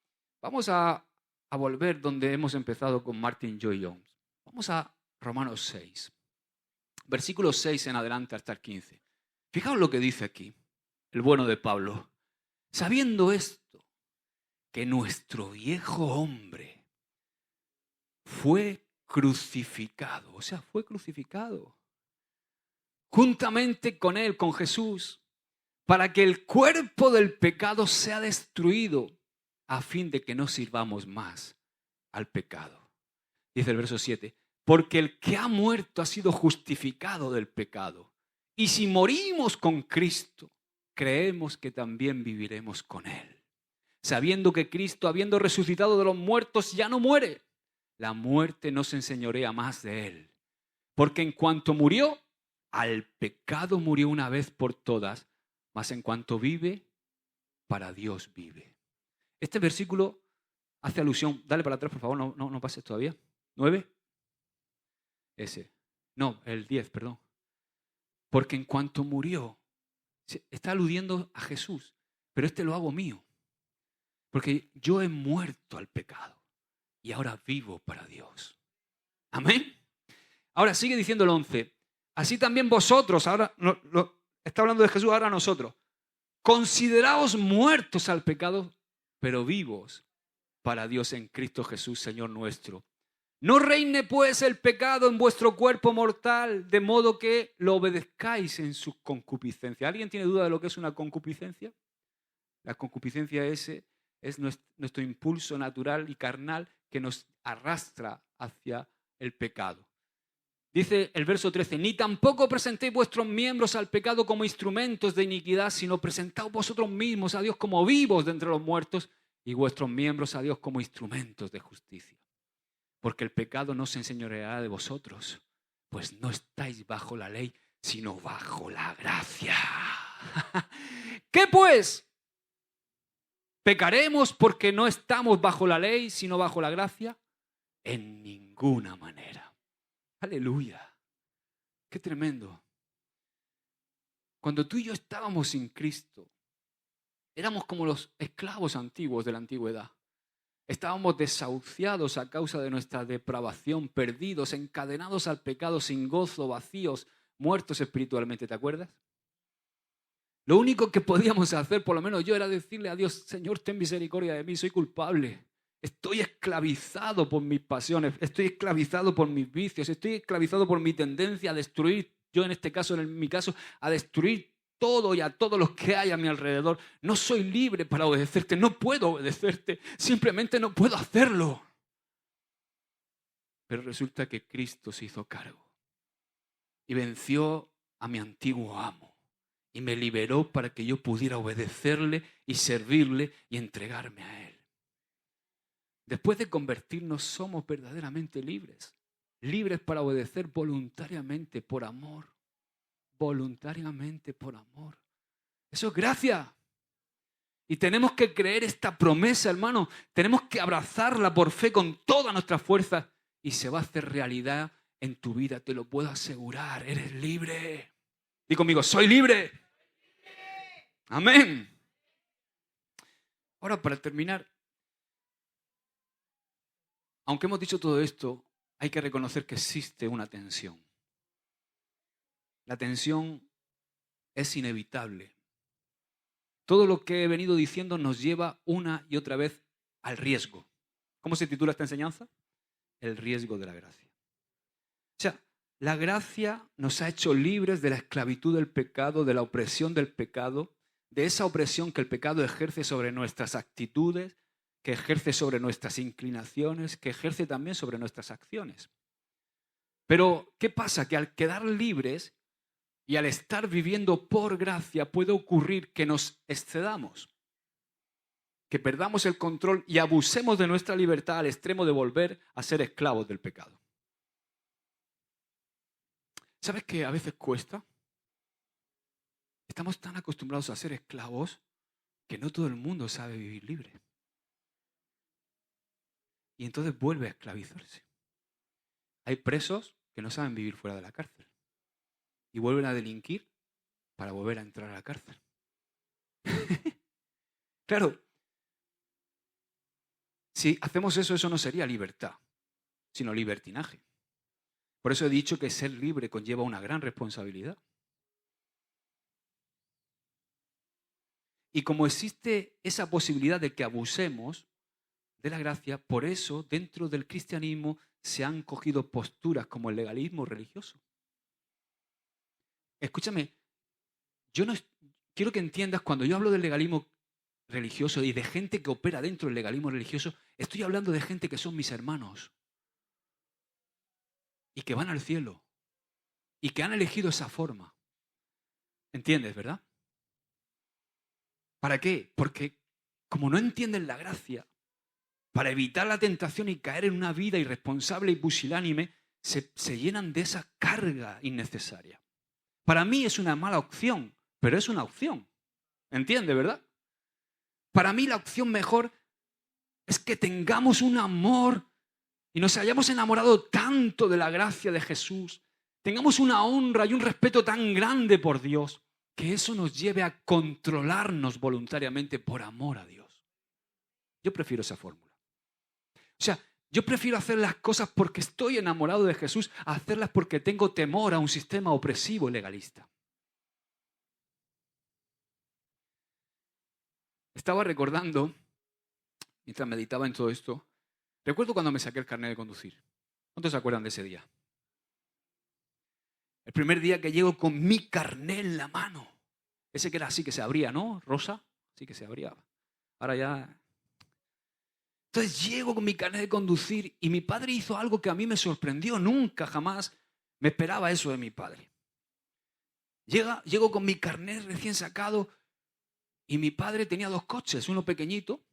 vamos a volver donde hemos empezado con Martin Lloyd-Jones. Vamos a Romanos 6. Versículo 6 en adelante hasta el 15. Fijaos lo que dice aquí, el bueno de Pablo. Sabiendo esto, que nuestro viejo hombre fue crucificado, o sea, fue crucificado juntamente con él, con Jesús, para que el cuerpo del pecado sea destruido, a fin de que no sirvamos más al pecado. Dice el verso 7. Porque el que ha muerto ha sido justificado del pecado. Y si morimos con Cristo, creemos que también viviremos con Él. Sabiendo que Cristo, habiendo resucitado de los muertos, ya no muere. La muerte no se enseñorea más de Él. Porque en cuanto murió, al pecado murió una vez por todas, mas en cuanto vive, para Dios vive. Este versículo hace alusión, dale para atrás por favor, no pases todavía. 9. Ese. No, el 10, perdón. Porque en cuanto murió, está aludiendo a Jesús, pero lo hago mío. Porque yo he muerto al pecado y ahora vivo para Dios. Amén. Ahora sigue diciendo el 11. Así también vosotros, ahora está hablando de Jesús, ahora nosotros. Consideraos muertos al pecado, pero vivos para Dios en Cristo Jesús, Señor nuestro. No reine pues el pecado en vuestro cuerpo mortal, de modo que lo obedezcáis en su concupiscencia. ¿Alguien tiene duda de lo que es una concupiscencia? La concupiscencia es es nuestro impulso natural y carnal que nos arrastra hacia el pecado. Dice el verso 13, ni tampoco presentéis vuestros miembros al pecado como instrumentos de iniquidad, sino presentaos vosotros mismos a Dios como vivos de entre los muertos y vuestros miembros a Dios como instrumentos de justicia. Porque el pecado no se enseñoreará de vosotros, pues no estáis bajo la ley, sino bajo la gracia. ¿Qué pues? ¿Pecaremos porque no estamos bajo la ley, sino bajo la gracia? En ninguna manera. Aleluya. Qué tremendo. Cuando tú y yo estábamos sin Cristo, éramos como los esclavos antiguos de la antigüedad. Estábamos desahuciados a causa de nuestra depravación, perdidos, encadenados al pecado, sin gozo, vacíos, muertos espiritualmente. ¿Te acuerdas? Lo único que podíamos hacer, por lo menos yo, era decirle a Dios, Señor, ten misericordia de mí, soy culpable. Estoy esclavizado por mis pasiones, estoy esclavizado por mis vicios, estoy esclavizado por mi tendencia a destruir, yo en este caso, en mi caso, a destruir todo y a todos los que hay a mi alrededor. No soy libre para obedecerte, no puedo obedecerte, simplemente no puedo hacerlo. Pero resulta que Cristo se hizo cargo y venció a mi antiguo amo y me liberó para que yo pudiera obedecerle y servirle y entregarme a Él. Después de convertirnos somos verdaderamente libres. Libres para obedecer voluntariamente por amor. Voluntariamente por amor. Eso es gracia. Y tenemos que creer esta promesa, hermano. Tenemos que abrazarla por fe con todas nuestras fuerzas. Y se va a hacer realidad en tu vida, te lo puedo asegurar. Eres libre. Di conmigo, soy libre. Amén. Ahora, para terminar, aunque hemos dicho todo esto, hay que reconocer que existe una tensión. La tensión es inevitable. Todo lo que he venido diciendo nos lleva una y otra vez al riesgo. ¿Cómo se titula esta enseñanza? El riesgo de la gracia. O sea, la gracia nos ha hecho libres de la esclavitud del pecado, de la opresión del pecado, de esa opresión que el pecado ejerce sobre nuestras actitudes, que ejerce sobre nuestras inclinaciones, que ejerce también sobre nuestras acciones. Pero, ¿qué pasa? Que al quedar libres y al estar viviendo por gracia puede ocurrir que nos excedamos, que perdamos el control y abusemos de nuestra libertad al extremo de volver a ser esclavos del pecado. ¿Sabes qué a veces cuesta? Estamos tan acostumbrados a ser esclavos que no todo el mundo sabe vivir libre. Y entonces vuelve a esclavizarse. Hay presos que no saben vivir fuera de la cárcel y vuelven a delinquir para volver a entrar a la cárcel. Claro, si hacemos eso, eso no sería libertad, sino libertinaje. Por eso he dicho que ser libre conlleva una gran responsabilidad. Y como existe esa posibilidad de que abusemos de la gracia, por eso dentro del cristianismo se han cogido posturas como el legalismo religioso. Escúchame, yo no quiero que entiendas, cuando yo hablo del legalismo religioso y de gente que opera dentro del legalismo religioso, estoy hablando de gente que son mis hermanos y que van al cielo y que han elegido esa forma. ¿Entiendes, verdad? ¿Para qué? Porque como no entienden la gracia, para evitar la tentación y caer en una vida irresponsable y pusilánime, se llenan de esa carga innecesaria. Para mí es una mala opción, pero es una opción. ¿Entiendes, verdad? Para mí la opción mejor es que tengamos un amor y nos hayamos enamorado tanto de la gracia de Jesús, tengamos una honra y un respeto tan grande por Dios, que eso nos lleve a controlarnos voluntariamente por amor a Dios. Yo prefiero esa fórmula. O sea, yo prefiero hacer las cosas porque estoy enamorado de Jesús a hacerlas porque tengo temor a un sistema opresivo y legalista. Estaba recordando, mientras meditaba en todo esto, recuerdo cuando me saqué el carnet de conducir. ¿Cuántos se acuerdan de ese día? El primer día que llego con mi carnet en la mano. Ese que era así que se abría, ¿no? Rosa, sí que se abría. Ahora ya Entonces llego con mi carnet de conducir y mi padre hizo algo que a mí me sorprendió. Nunca, jamás me esperaba eso de mi padre. Llego con mi carnet recién sacado y mi padre tenía 2 coches, uno pequeñito.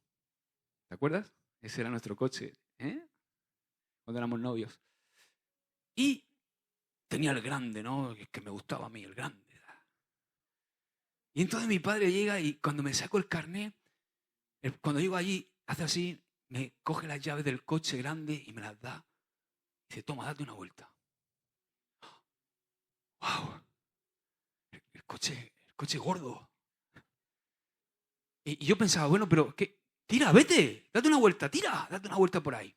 ¿Te acuerdas? Ese era nuestro coche, cuando éramos novios. Y tenía el grande, ¿no? Que me gustaba a mí, el grande. Y entonces mi padre llega y cuando me saco el carnet, cuando llego allí, hace así, me coge las llaves del coche grande y me las da. Dice, toma, date una vuelta. ¡Wow! El coche gordo. Y yo pensaba, bueno, pero ¿qué? Tira, vete, date una vuelta, tira, date una vuelta por ahí.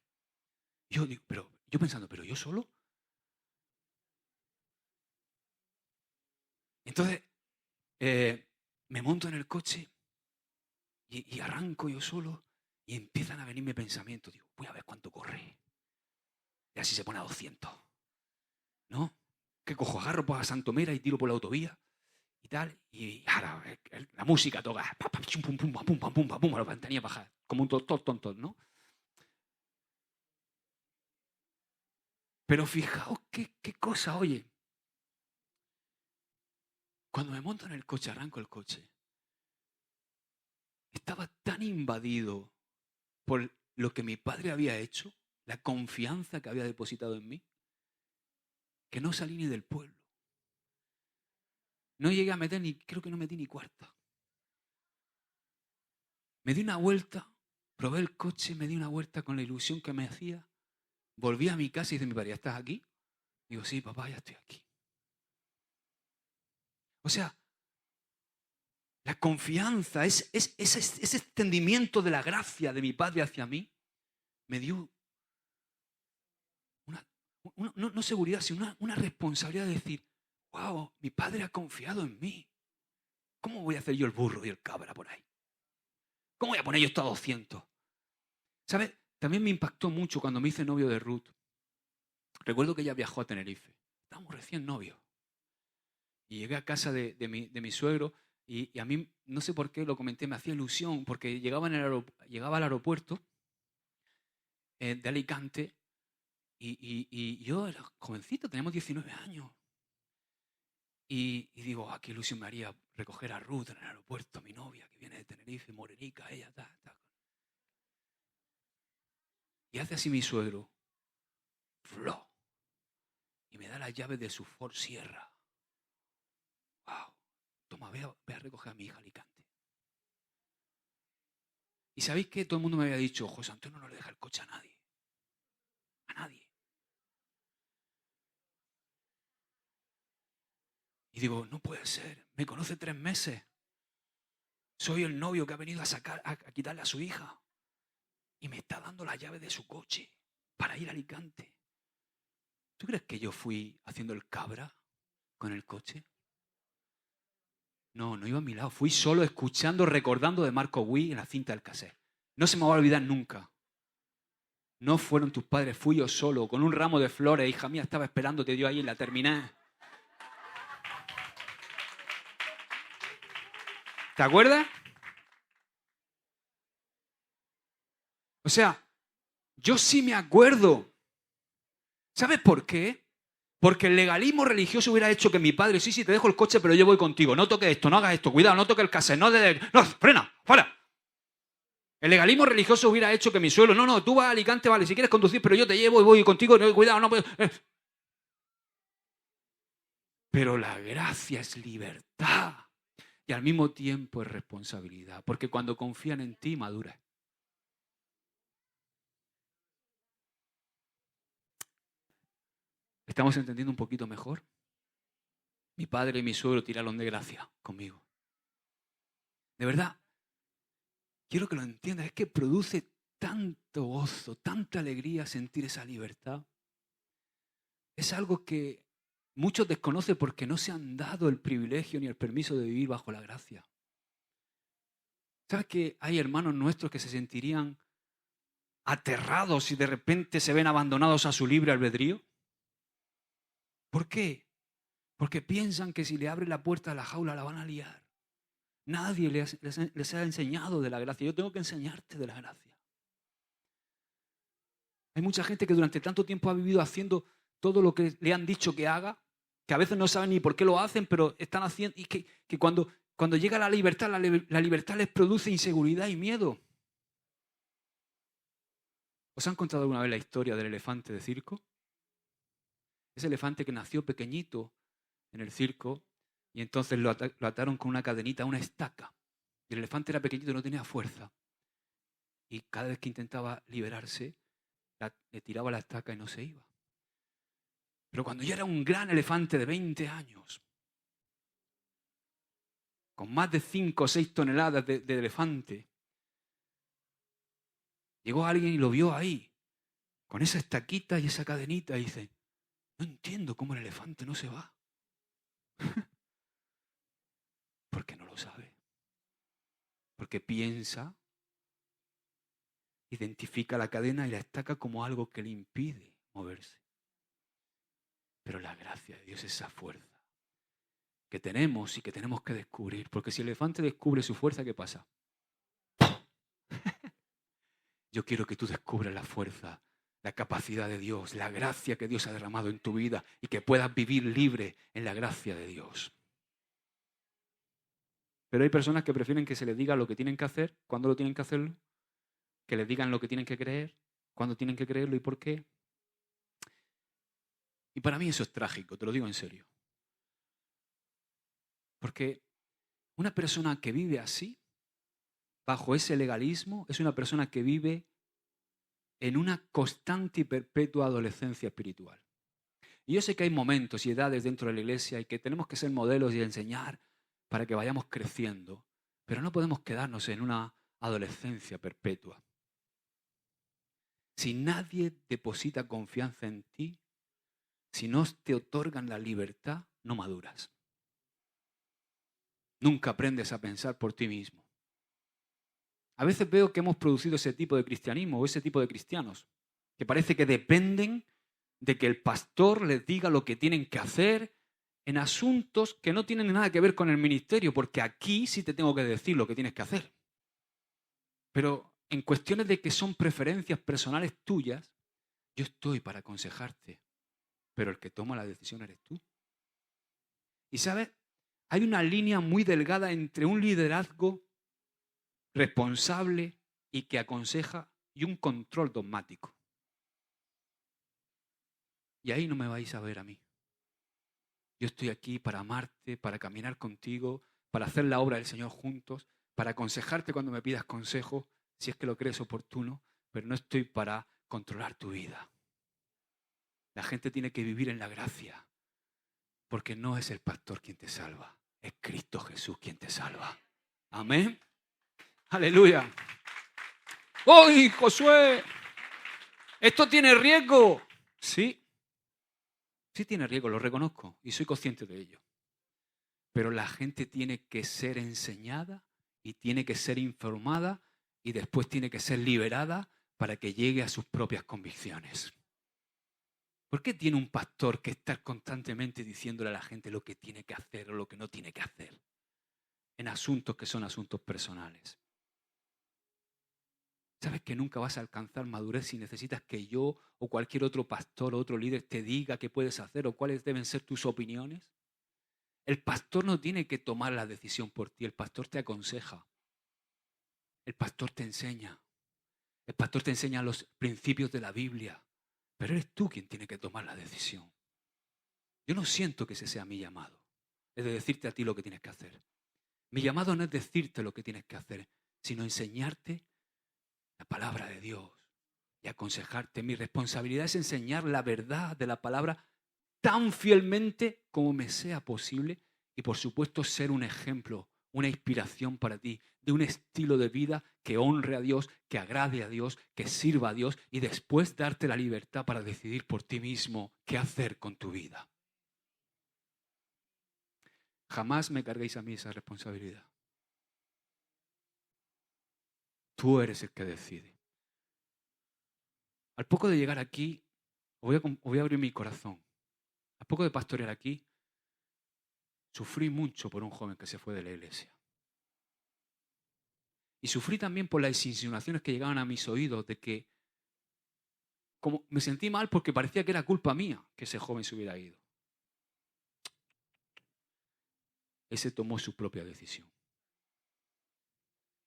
Y yo digo, yo pensando, ¿pero yo solo? Entonces, me monto en el coche y arranco yo solo y empiezan a venirme pensamientos. Digo, voy a ver cuánto corre. Y así se pone a 200. ¿No? ¿Qué cojo? Agarro por Santomera y tiro por la autovía y tal. Y ahora la música toca. Pum, pum, pum, pum, pum, pum, la ventanilla baja. Como un tonto, ¿no? Pero fijaos qué cosa, oye. Cuando me monto en el coche, arranco el coche, estaba tan invadido por lo que mi padre había hecho, la confianza que había depositado en mí, que no salí ni del pueblo. No llegué a meter creo que no metí ni cuarta. Me di una vuelta, probé el coche, me di una vuelta con la ilusión que me hacía. Volví a mi casa y dice mi padre, ¿ya estás aquí? Digo, sí, papá, ya estoy aquí. O sea, la confianza, ese extendimiento de la gracia de mi padre hacia mí, me dio no seguridad, sino una responsabilidad de decir, wow, mi padre ha confiado en mí. ¿Cómo voy a hacer yo el burro y el cabra por ahí? ¿Cómo voy a poner yo esto a 200? ¿Sabes? También me impactó mucho cuando me hice novio de Ruth. Recuerdo que ella viajó a Tenerife. Estábamos recién novios. Y llegué a casa de mi suegro y a mí, no sé por qué lo comenté, me hacía ilusión porque llegaba al aeropuerto de Alicante y yo era jovencito, teníamos 19 años. Y digo, qué ilusión me haría recoger a Ruth en el aeropuerto, mi novia que viene de Tenerife, morenica, ella, ta. Y hace así mi suegro, ¡flo! Y me da las llaves de su Ford Sierra. ¡Wow! Toma, ve a recoger a mi hija a Alicante. ¿Y sabéis qué? Todo el mundo me había dicho, José Antonio no le deja el coche a nadie. A nadie. Y digo, no puede ser, me conoce 3 meses. Soy el novio que ha venido a quitarle a su hija. Y me está dando la llave de su coche para ir a Alicante. ¿Tú crees que yo fui haciendo el cabra con el coche? No iba a mi lado. Fui solo escuchando, recordando de Marco Witt en la cinta del cassette. No se me va a olvidar nunca. No fueron tus padres, fui yo solo, con un ramo de flores. Hija mía, estaba esperándote yo ahí en la terminal. ¿Te acuerdas? O sea, yo sí me acuerdo. ¿Sabes por qué? Porque el legalismo religioso hubiera hecho que mi padre, sí, te dejo el coche, pero yo voy contigo. No toques esto, no hagas esto, cuidado, no toques el cassette, no, frena, fuera. El legalismo religioso hubiera hecho que mi suegro, no, tú vas a Alicante, vale, si quieres conducir, pero yo te llevo y voy contigo, no, cuidado, no. Pero la gracia es libertad y al mismo tiempo es responsabilidad, porque cuando confían en ti, maduras. ¿Estamos entendiendo un poquito mejor? Mi padre y mi suegro tiraron de gracia conmigo. De verdad, quiero que lo entiendas, es que produce tanto gozo, tanta alegría sentir esa libertad. Es algo que muchos desconocen porque no se han dado el privilegio ni el permiso de vivir bajo la gracia. ¿Sabes que hay hermanos nuestros que se sentirían aterrados si de repente se ven abandonados a su libre albedrío? ¿Por qué? Porque piensan que si le abren la puerta de la jaula la van a liar. Nadie les ha enseñado de la gracia. Yo tengo que enseñarte de la gracia. Hay mucha gente que durante tanto tiempo ha vivido haciendo todo lo que le han dicho que haga, que a veces no saben ni por qué lo hacen, pero están haciendo, y que cuando llega la libertad, la libertad les produce inseguridad y miedo. ¿Os han contado alguna vez la historia del elefante de circo? Ese elefante que nació pequeñito en el circo y entonces lo ataron con una cadenita a una estaca. Y el elefante era pequeñito y no tenía fuerza. Y cada vez que intentaba liberarse, le tiraba la estaca y no se iba. Pero cuando ya era un gran elefante de 20 años, con más de 5 o 6 toneladas de elefante, llegó alguien y lo vio ahí, con esa estaquita y esa cadenita, y dice, no entiendo cómo el elefante no se va. Porque no lo sabe. Porque piensa, identifica la cadena y la estaca como algo que le impide moverse. Pero la gracia de Dios es esa fuerza que tenemos y que tenemos que descubrir. Porque si el elefante descubre su fuerza, ¿qué pasa? Yo quiero que tú descubras la fuerza, la capacidad de Dios, la gracia que Dios ha derramado en tu vida y que puedas vivir libre en la gracia de Dios. Pero hay personas que prefieren que se les diga lo que tienen que hacer, cuándo lo tienen que hacerlo, que les digan lo que tienen que creer, cuándo tienen que creerlo y por qué. Y para mí eso es trágico, te lo digo en serio. Porque una persona que vive así, bajo ese legalismo, es una persona que vive en una constante y perpetua adolescencia espiritual. Y yo sé que hay momentos y edades dentro de la iglesia y que tenemos que ser modelos y enseñar para que vayamos creciendo, pero no podemos quedarnos en una adolescencia perpetua. Si nadie deposita confianza en ti, si no te otorgan la libertad, no maduras. Nunca aprendes a pensar por ti mismo. A veces veo que hemos producido ese tipo de cristianismo o ese tipo de cristianos, que parece que dependen de que el pastor les diga lo que tienen que hacer en asuntos que no tienen nada que ver con el ministerio, porque aquí sí te tengo que decir lo que tienes que hacer. Pero en cuestiones de que son preferencias personales tuyas, yo estoy para aconsejarte, pero el que toma la decisión eres tú. Y ¿sabes? Hay una línea muy delgada entre un liderazgo responsable y que aconseja y un control dogmático. Y ahí no me vais a ver a mí. Yo estoy aquí para amarte, para caminar contigo, para hacer la obra del Señor juntos, para aconsejarte cuando me pidas consejo, si es que lo crees oportuno, pero no estoy para controlar tu vida. La gente tiene que vivir en la gracia, porque no es el pastor quien te salva, es Cristo Jesús quien te salva. Amén. Aleluya. ¡Uy, Josué! ¿Esto tiene riesgo? Sí. Sí tiene riesgo, lo reconozco y soy consciente de ello. Pero la gente tiene que ser enseñada y tiene que ser informada y después tiene que ser liberada para que llegue a sus propias convicciones. ¿Por qué tiene un pastor que estar constantemente diciéndole a la gente lo que tiene que hacer o lo que no tiene que hacer en asuntos que son asuntos personales? ¿Sabes que nunca vas a alcanzar madurez si necesitas que yo o cualquier otro pastor o otro líder te diga qué puedes hacer o cuáles deben ser tus opiniones? El pastor no tiene que tomar la decisión por ti, el pastor te aconseja. El pastor te enseña. El pastor te enseña los principios de la Biblia. Pero eres tú quien tiene que tomar la decisión. Yo no siento que ese sea mi llamado. Es de decirte a ti lo que tienes que hacer. Mi llamado no es decirte lo que tienes que hacer, sino enseñarte la palabra de Dios y aconsejarte. Mi responsabilidad es enseñar la verdad de la palabra tan fielmente como me sea posible y por supuesto ser un ejemplo, una inspiración para ti, de un estilo de vida que honre a Dios, que agrade a Dios, que sirva a Dios y después darte la libertad para decidir por ti mismo qué hacer con tu vida. Jamás me carguéis a mí esa responsabilidad. Tú eres el que decide. Al poco de llegar aquí, voy a abrir mi corazón. Al poco de pastorear aquí, sufrí mucho por un joven que se fue de la iglesia. Y sufrí también por las insinuaciones que llegaban a mis oídos de que como me sentí mal porque parecía que era culpa mía que ese joven se hubiera ido. Ese tomó su propia decisión.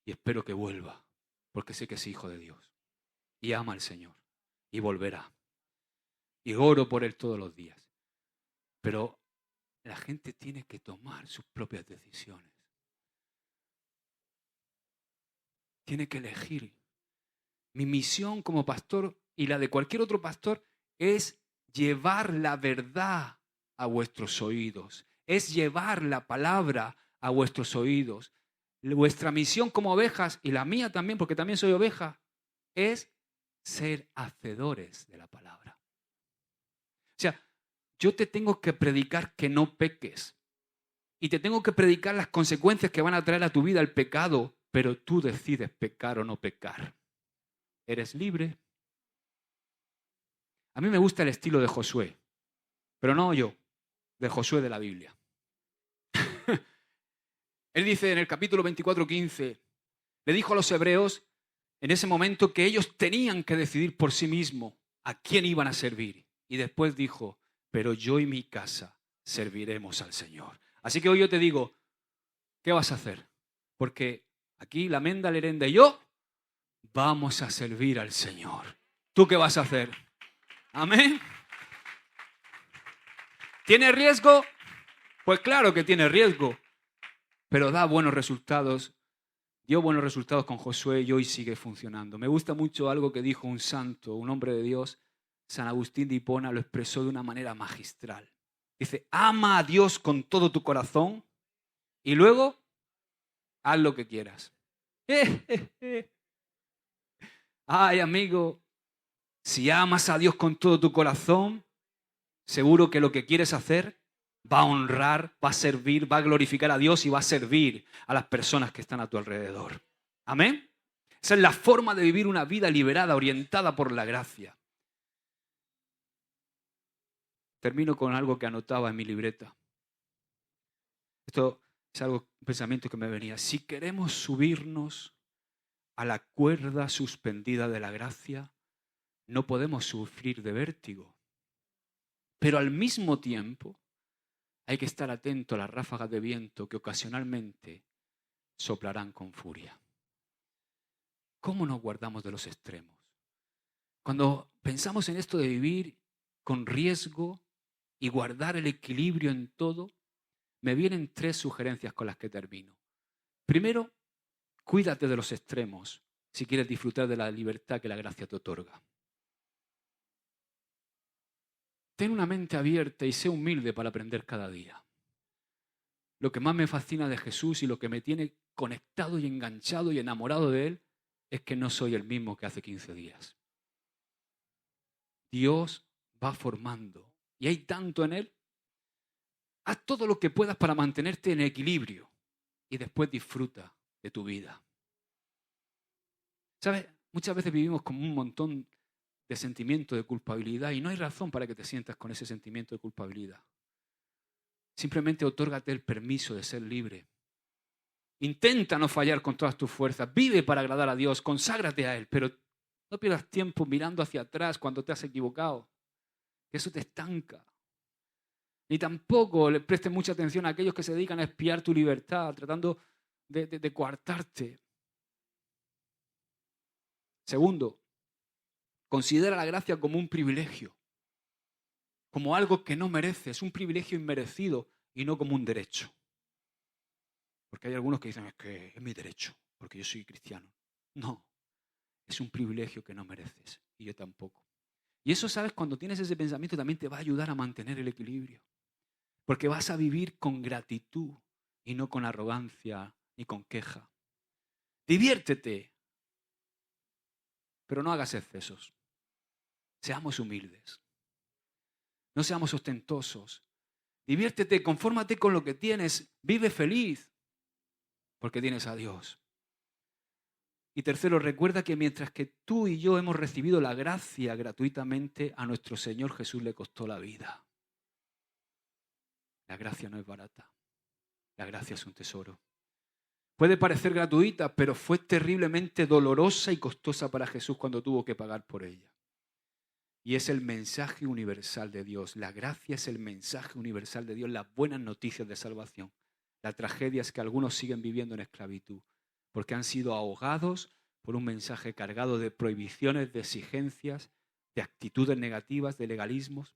Y espero que vuelva, porque sé que es hijo de Dios. Y ama al Señor. Y volverá. Y oro por él todos los días. Pero la gente tiene que tomar sus propias decisiones. Tiene que elegir. Mi misión como pastor y la de cualquier otro pastor es llevar la verdad a vuestros oídos. Es llevar la palabra a vuestros oídos. Vuestra misión como ovejas, y la mía también, porque también soy oveja, es ser hacedores de la palabra. O sea, yo te tengo que predicar que no peques. Y te tengo que predicar las consecuencias que van a traer a tu vida el pecado, pero tú decides pecar o no pecar. ¿Eres libre? A mí me gusta el estilo de Josué, pero no yo, de Josué de la Biblia. Él dice en el capítulo 24:15, le dijo a los hebreos en ese momento que ellos tenían que decidir por sí mismos a quién iban a servir. Y después dijo, pero yo y mi casa serviremos al Señor. Así que hoy yo te digo, ¿qué vas a hacer? Porque aquí la Menda, Lerenda y yo vamos a servir al Señor. ¿Tú qué vas a hacer? Amén. ¿Tiene riesgo? Pues claro que tiene riesgo, pero da buenos resultados. Dio buenos resultados con Josué y hoy sigue funcionando. Me gusta mucho algo que dijo un santo, un hombre de Dios, San Agustín de Hipona, lo expresó de una manera magistral. Dice, ama a Dios con todo tu corazón y luego haz lo que quieras. Ay, amigo, si amas a Dios con todo tu corazón, seguro que lo que quieres hacer va a honrar, va a servir, va a glorificar a Dios y va a servir a las personas que están a tu alrededor. ¿Amén? Esa es la forma de vivir una vida liberada, orientada por la gracia. Termino con algo que anotaba en mi libreta. Esto es un pensamiento que me venía. Si queremos subirnos a la cuerda suspendida de la gracia, no podemos sufrir de vértigo. Pero al mismo tiempo hay que estar atento a las ráfagas de viento que ocasionalmente soplarán con furia. ¿Cómo nos guardamos de los extremos? Cuando pensamos en esto de vivir con riesgo y guardar el equilibrio en todo, me vienen 3 sugerencias con las que termino. Primero, cuídate de los extremos si quieres disfrutar de la libertad que la gracia te otorga. Ten una mente abierta y sé humilde para aprender cada día. Lo que más me fascina de Jesús y lo que me tiene conectado y enganchado y enamorado de Él es que no soy el mismo que hace 15 días. Dios va formando y hay tanto en Él. Haz todo lo que puedas para mantenerte en equilibrio y después disfruta de tu vida. ¿Sabes? Muchas veces vivimos con un montón de sentimiento de culpabilidad y no hay razón para que te sientas con ese sentimiento de culpabilidad. Simplemente otórgate el permiso de ser libre. Intenta no fallar con todas tus fuerzas. Vive para agradar a Dios. Conságrate a Él. Pero no pierdas tiempo mirando hacia atrás cuando te has equivocado. Eso te estanca. Ni tampoco le prestes mucha atención a aquellos que se dedican a espiar tu libertad, tratando de coartarte. Segundo, considera la gracia como un privilegio, como algo que no mereces, un privilegio inmerecido y no como un derecho. Porque hay algunos que dicen, es que es mi derecho, porque yo soy cristiano. No, es un privilegio que no mereces y yo tampoco. Y eso, ¿sabes? Cuando tienes ese pensamiento también te va a ayudar a mantener el equilibrio. Porque vas a vivir con gratitud y no con arrogancia ni con queja. Diviértete, pero no hagas excesos. Seamos humildes. No seamos ostentosos. Diviértete, confórmate con lo que tienes. Vive feliz porque tienes a Dios. Y tercero, recuerda que mientras que tú y yo hemos recibido la gracia gratuitamente, a nuestro Señor Jesús le costó la vida. La gracia no es barata. La gracia es un tesoro. Puede parecer gratuita, pero fue terriblemente dolorosa y costosa para Jesús cuando tuvo que pagar por ella. Y es el mensaje universal de Dios. La gracia es el mensaje universal de Dios, las buenas noticias de salvación. La tragedia es que algunos siguen viviendo en esclavitud porque han sido ahogados por un mensaje cargado de prohibiciones, de exigencias, de actitudes negativas, de legalismos.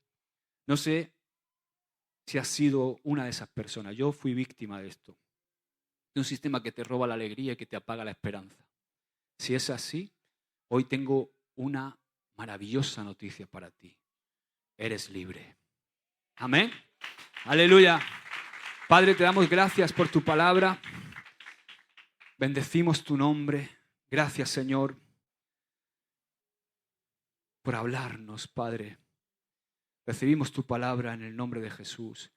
No sé si has sido una de esas personas. Yo fui víctima de esto. De un sistema que te roba la alegría y que te apaga la esperanza. Si es así, hoy tengo una maravillosa noticia para ti. Eres libre. Amén. Aleluya. Padre, te damos gracias por tu palabra. Bendecimos tu nombre. Gracias, Señor, por hablarnos, Padre. Recibimos tu palabra en el nombre de Jesús.